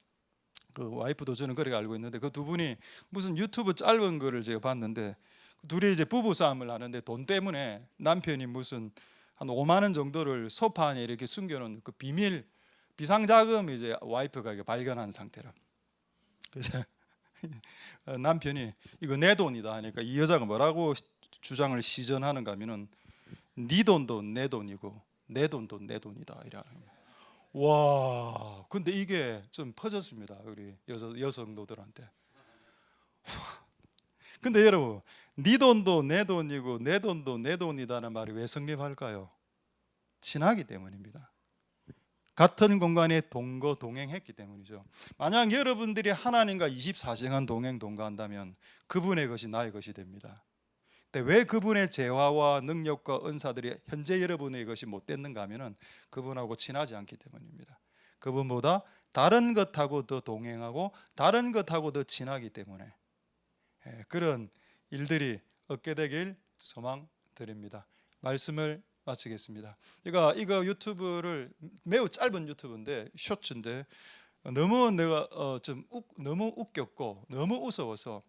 그 와이프도 저는 그렇게 알고 있는데 그 두 분이 무슨 유튜브 짧은 거를 제가 봤는데 둘이 이제 부부 싸움을 하는데 돈 때문에 남편이 무슨 한 5만 원 정도를 소파 안에 이렇게 숨겨놓은 그 비상자금 이제 와이프가 발견한 상태라. 그래서 남편이 이거 내 돈이다 하니까 이 여자가 뭐라고 주장을 시전하는가 하면은 네 돈도 내 돈이고 내 돈도 내 돈이다 이라는 거예요. 와, 근데 이게 좀 퍼졌습니다. 우리 여성도들한테. 근데 여러분, 네 돈도 내 돈이고 내 돈도 내 돈이다는 말이 왜 성립할까요? 친하기 때문입니다. 같은 공간에 동행했기 때문이죠. 만약 여러분들이 하나님과 24시간 동거한다면 그분의 것이 나의 것이 됩니다. 근데 왜 그분의 재화와 능력과 은사들이 현재 여러분의 것이 못 됐는가 하면은 그분하고 친하지 않기 때문입니다. 그분보다 다른 것하고 더 동행하고 다른 것하고 더 친하기 때문에 그런 일들이 없게 되길 소망드립니다. 말씀을 마치겠습니다. 제가 이거 유튜브를 매우 짧은 유튜브인데 쇼츠인데 너무 내가 너무 웃겼고 너무 무서워서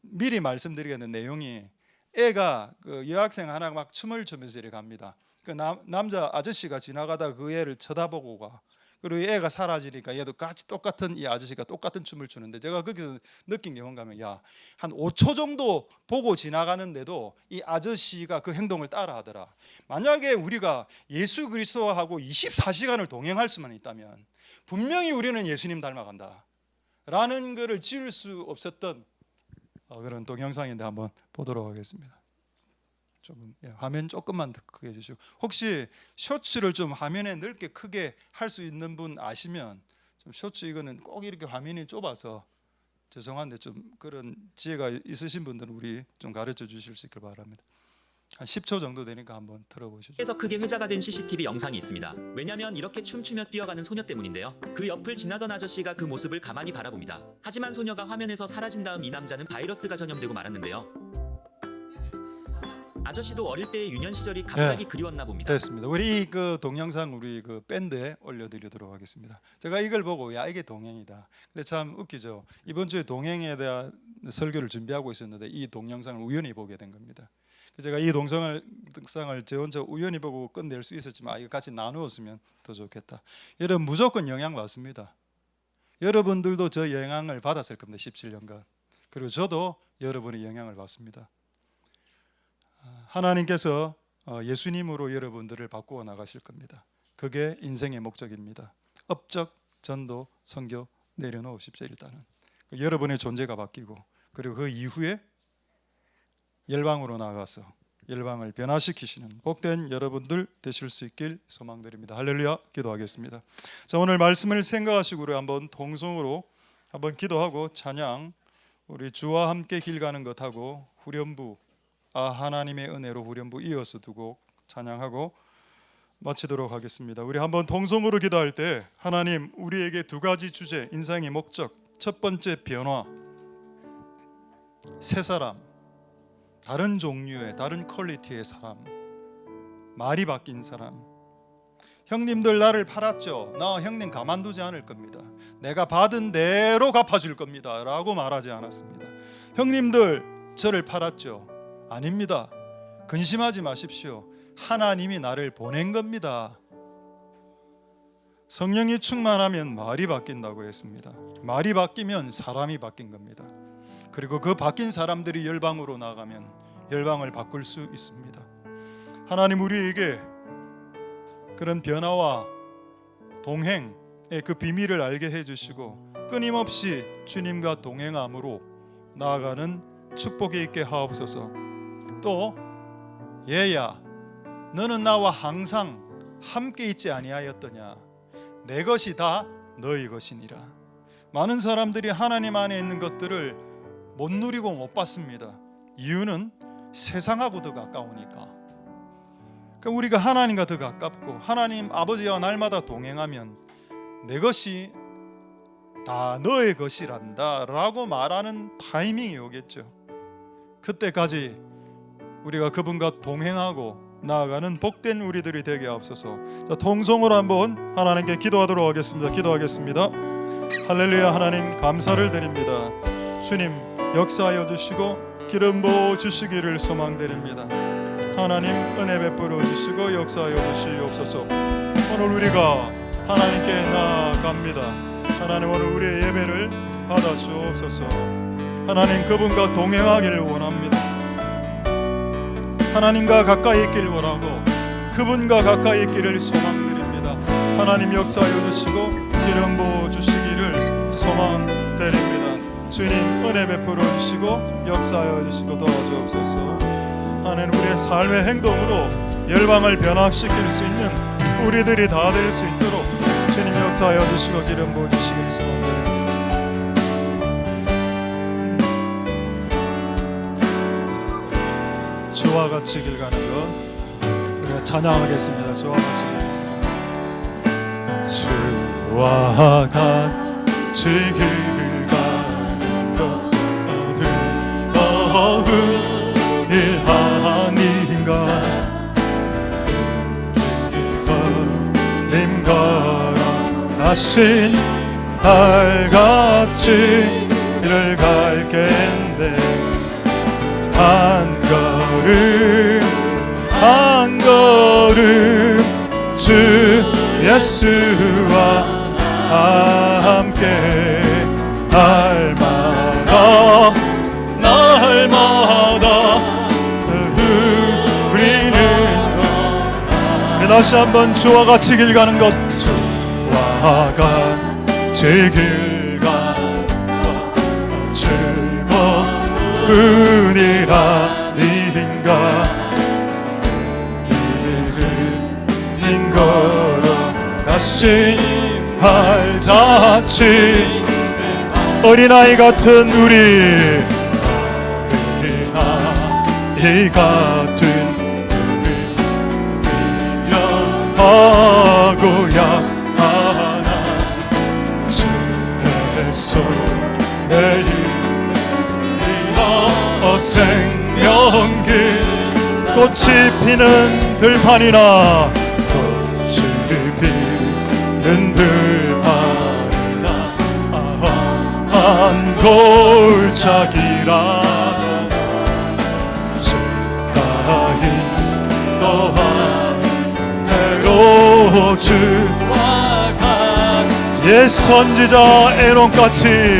미리 말씀드리겠는 내용이, 애가 그 여학생 하나 막 춤을 추면서 이렇게 갑니다. 그 남자 아저씨가 지나가다 그 애를 쳐다보고 가. 그리고 애가 사라지니까 얘도 같이 똑같은 이 아저씨가 똑같은 춤을 추는데 제가 거기서 느낀 게 뭔가 하면 한 5초 정도 보고 지나가는데도 이 아저씨가 그 행동을 따라 하더라. 만약에 우리가 예수 그리스도하고 24시간을 동행할 수만 있다면 분명히 우리는 예수님 닮아간다 라는 것을 지울 수 없었던 그런 동영상인데 한번 보도록 하겠습니다. 화면 조금만 더 크게 해주시고, 혹시 쇼츠를 좀 화면에 넓게 크게 할 수 있는 분 아시면 좀 쇼츠 이거는 꼭 이렇게 화면이 좁아서 죄송한데 좀 그런 지혜가 있으신 분들은 우리 좀 가르쳐 주실 수 있길 바랍니다. 한 10초 정도 되니까 한번 들어보시죠. 그래서 크게 회자가 된 CCTV 영상이 있습니다. 왜냐면 이렇게 춤추며 뛰어가는 소녀 때문인데요. 그 옆을 지나던 아저씨가 그 모습을 가만히 바라봅니다. 하지만 소녀가 화면에서 사라진 다음 이 남자는 바이러스가 전염되고 말았는데요. 아저씨도 어릴 때의 유년 시절이 갑자기 그리웠나 봅니다. 됐습니다. 우리 그 동영상 우리 그 밴드에 올려드리도록 하겠습니다. 제가 이걸 보고 야 이게 동행이다. 근데 참 웃기죠. 이번 주에 동행에 대한 설교를 준비하고 있었는데 이 동영상을 우연히 보게 된 겁니다. 제가 이 동영상을 제 혼자 우연히 보고 끝낼 수 있었지만 이거 같이 나누었으면 더 좋겠다. 여러분 무조건 영향 받습니다. 여러분들도 저 영향을 받았을 겁니다. 17년간. 그리고 저도 여러분의 영향을 받습니다. 하나님께서 예수님으로 여러분들을 바꾸어 나가실 겁니다. 그게 인생의 목적입니다. 업적, 전도, 선교 내려놓으십시오. 일단은 여러분의 존재가 바뀌고 그리고 그 이후에 열방으로 나가서 열방을 변화시키시는 복된 여러분들 되실 수 있길 소망드립니다. 할렐루야. 기도하겠습니다. 자, 오늘 말씀을 생각하시고 우리 한번 통성으로 한번 기도하고 찬양 우리 주와 함께 길 가는 것하고 후렴부 하나님의 은혜로 후렴부 이어서 두 곡 찬양하고 마치도록 하겠습니다. 우리 한번 통성으로 기도할 때 하나님 우리에게 두 가지 주제 인생의 목적 첫 번째 변화 새 사람 다른 종류의 다른 퀄리티의 사람 말이 바뀐 사람 형님들 나를 팔았죠. 나 형님 가만두지 않을 겁니다. 내가 받은 대로 갚아줄 겁니다 라고 말하지 않았습니다. 형님들 저를 팔았죠. 아닙니다. 근심하지 마십시오. 하나님이 나를 보낸 겁니다. 성령이 충만하면 말이 바뀐다고 했습니다. 말이 바뀌면 사람이 바뀐 겁니다. 그리고 그 바뀐 사람들이 열방으로 나가면 열방을 바꿀 수 있습니다. 하나님 우리에게 그런 변화와 동행의 그 비밀을 알게 해주시고 끊임없이 주님과 동행함으로 나아가는 축복이 있게 하옵소서. 또 얘야 너는 나와 항상 함께 있지 아니하였더냐 내 것이 다 너희 것이니라. 많은 사람들이 하나님 안에 있는 것들을 못 누리고 못 받습니다. 이유는 세상하고 더 가까우니까. 그러니까 우리가 하나님과 더 가깝고 하나님 아버지와 날마다 동행하면 내 것이 다 너의 것이란다 라고 말하는 타이밍이 오겠죠. 그때까지 우리가 그분과 동행하고 나아가는 복된 우리들이 되게 하옵소서. 자, 통성으로 한번 하나님께 기도하도록 하겠습니다. 기도하겠습니다. 할렐루야. 하나님 감사를 드립니다. 주님 역사하여 주시고 기름 부어 주시기를 소망드립니다. 하나님 은혜 베풀어 주시고 역사하여 주시옵소서. 오늘 우리가 하나님께 나아갑니다. 하나님 오늘 우리의 예배를 받아 주옵소서. 하나님 그분과 동행하기를 원합니다. 하나님과 가까이 있기를 원하고 그분과 가까이 있기를 소망드립니다. 하나님 역사하여 주시고 기름 부어 주시기를 소망드립니다. 주님 은혜 베풀어 주시고 역사하여 주시고 도와주옵소서. 하나님 우리의 삶의 행동으로 열방을 변화시킬 수 있는 우리들이 다 될 수 있도록 주님 역사하여 주시고 기름 부어 주시기를 소망드립니다. 주와 같이 길 가는 것 우리가 찬양하겠습니다. 주와 같이 주와 같이 길 가는 것 즐거운 일 아닌가 님과 하신 달같이 길을 갈 겐데 한 걸음 주 예수와 함께 날마다 우리 다시 한번 주와 같이 길 가는 것 주와 같이 길 가는 것 즐거운 일 아닌가 이른 걸어 다시 발자취 어린아이 같은 우리 어린아이 같은 하고야 하나 주의 손에 이어 생명길 꽃이 피는 들판이나 꽃이 피는 들판이나 한 골짜기라도 가히 또한 대로 주와 같이 옛 선지자 에녹같이 옛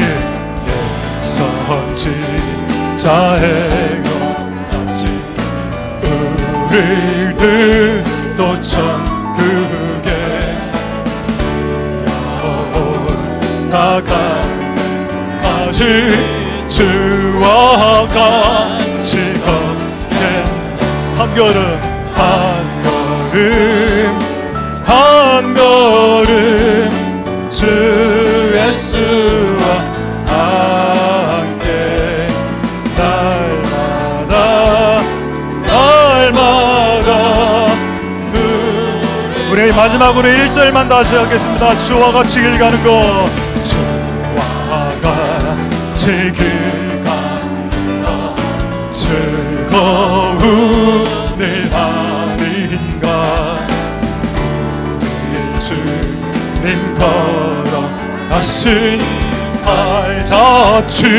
선지자 에녹같이 우리들도 천국에 나가까지 주와 같이 걷는 한 걸음 한 걸음 주 예수와 함께 날마다 우리 마지막으로 1절만 다시 하겠습니다. 주와 같이 길 가는 것 주와 같이 길 가는 것 즐거운 일 아닌가 우리 주님 걸어가신 발자취를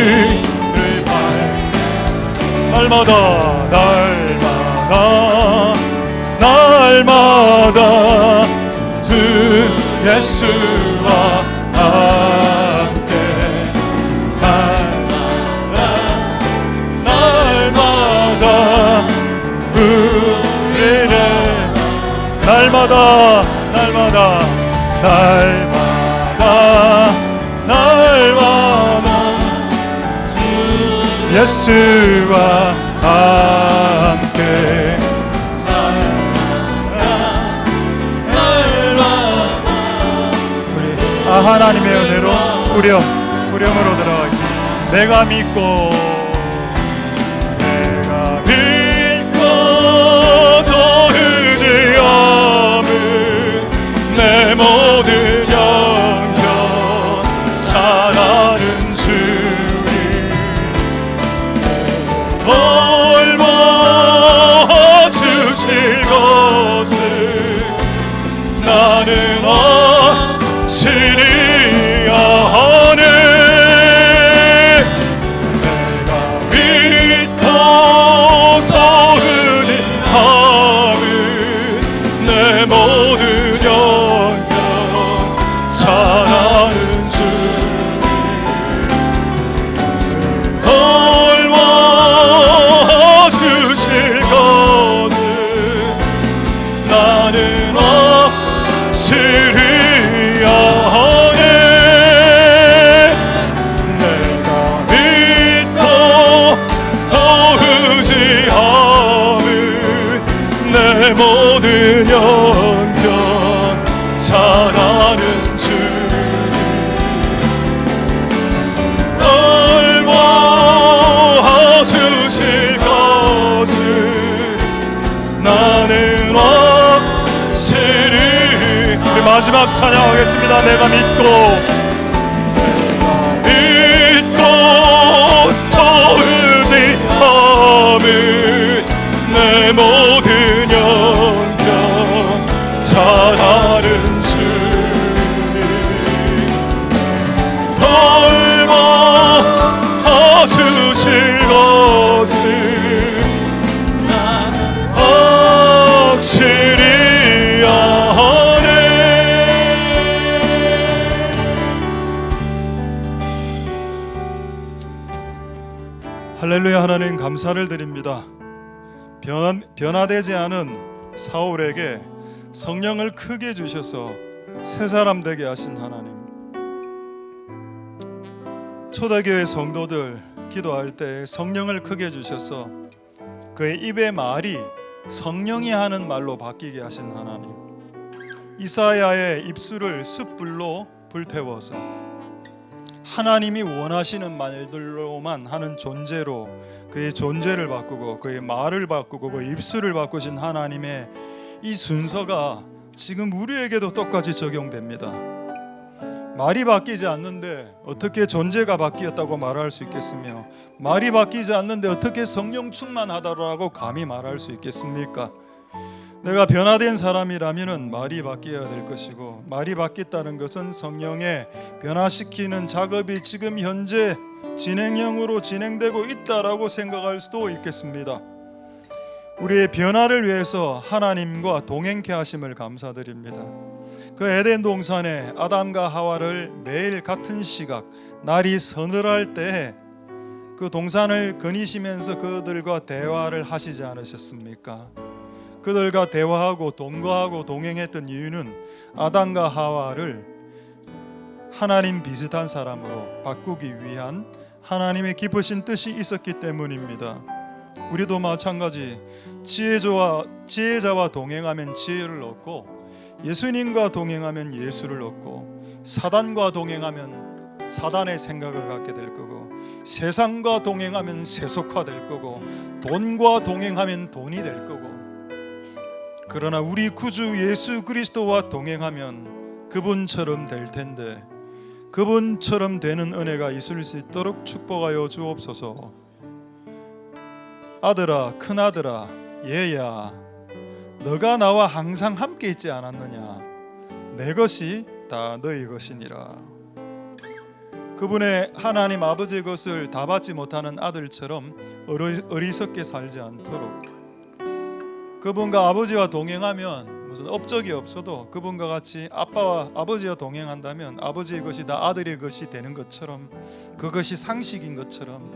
날마다 그 예수와 함께 날마다 우리는 날마다 예수와 함께 하나님의 은혜로 후렴으로 들어가겠습니다. 내가 믿고 또 의지함은 내 모든 영혼 잘하는 주님 돌봐 주실 것을 나는 확실히 아네 내가 믿고 또 의지함은 내 모든 영혼 잘하는 주님 돌봐 주실 것을 나는 확실히 아네 내가 믿고 또 의지함은 내 모든 영혼 잘하는 주님 돌봐 주실 것을 나는 확실히 우리 마지막 찬양하겠습니다. 내가 믿고 또 의지함은 내 모든 영혼 잘하는 주님 돌봐 주실 것을 확실히 아네 할렐루야. 하나님 감사를 드립니다. 변화되지 않은 사울에게 성령을 크게 주셔서 새 사람 되게 하신 하나님, 초대교회 성도들 기도할 때 성령을 크게 주셔서 그의 입의 말이 성령이 하는 말로 바뀌게 하신 하나님, 이사야의 입술을 숯불로 불태워서 하나님이 원하시는 말들로만 하는 존재로 그의 존재를 바꾸고 그의 말을 바꾸고 그의 입술을 바꾸신 하나님의 이 순서가 지금 우리에게도 똑같이 적용됩니다. 말이 바뀌지 않는데 어떻게 존재가 바뀌었다고 말할 수 있겠으며, 말이 바뀌지 않는데 어떻게 성령 충만하다라고 감히 말할 수 있겠습니까? 내가 변화된 사람이라면 말이 바뀌어야 될 것이고, 말이 바뀌었다는 것은 성령의 변화시키는 작업이 지금 현재 진행형으로 진행되고 있다라고 생각할 수도 있겠습니다. 우리의 변화를 위해서 하나님과 동행케 하심을 감사드립니다. 그 에덴 동산에 아담과 하와를 매일 같은 시각 날이 서늘할 때 그 동산을 거니시면서 그들과 대화를 하시지 않으셨습니까? 그들과 대화하고 동거하고 동행했던 이유는 아담과 하와를 하나님 비슷한 사람으로 바꾸기 위한 하나님의 깊으신 뜻이 있었기 때문입니다. 우리도 마찬가지 지혜자와 동행하면 지혜를 얻고, 예수님과 동행하면 예수를 얻고, 사단과 동행하면 사단의 생각을 갖게 될 거고, 세상과 동행하면 세속화될 거고, 돈과 동행하면 돈이 될 거고, 그러나 우리 구주 예수 그리스도와 동행하면 그분처럼 될 텐데, 그분처럼 되는 은혜가 있을 수 있도록 축복하여 주옵소서. 아들아, 큰아들아, 얘야, 너가 나와 항상 함께 있지 않았느냐? 내 것이 다 너희 것이니라. 그분의 하나님 아버지의 것을 다 받지 못하는 아들처럼 어리석게 살지 않도록, 그분과 아버지와 동행하면 무슨 업적이 없어도 그분과 같이 아빠와 아버지와 동행한다면 아버지의 것이 다 아들의 것이 되는 것처럼, 그것이 상식인 것처럼,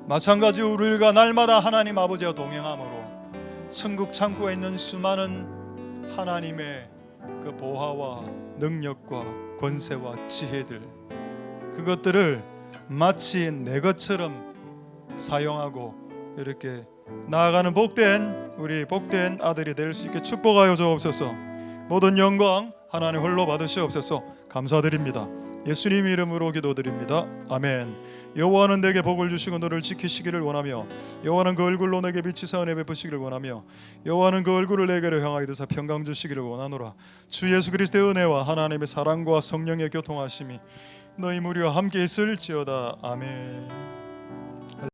마찬가지로 우리가 날마다 하나님 아버지와 동행함으로 천국 창고에 있는 수많은 하나님의 그 보화와 능력과 권세와 지혜들, 그것들을 마치 내 것처럼 사용하고 이렇게 나아가는 우리 복된 아들이 될 수 있게 축복하여 주옵소서. 모든 영광 하나님 홀로 받으시옵소서. 감사드립니다. 예수님 이름으로 기도드립니다. 아멘. 여호와는 내게 복을 주시고 너를 지키시기를 원하며, 여호와는 그 얼굴로 내게 비치사 은혜 베푸시기를 원하며, 여호와는 그 얼굴을 내게로 향하여 드사 평강 주시기를 원하노라. 주 예수 그리스도의 은혜와 하나님의 사랑과 성령의 교통하심이 너희 무리와 함께 있을지어다. 아멘.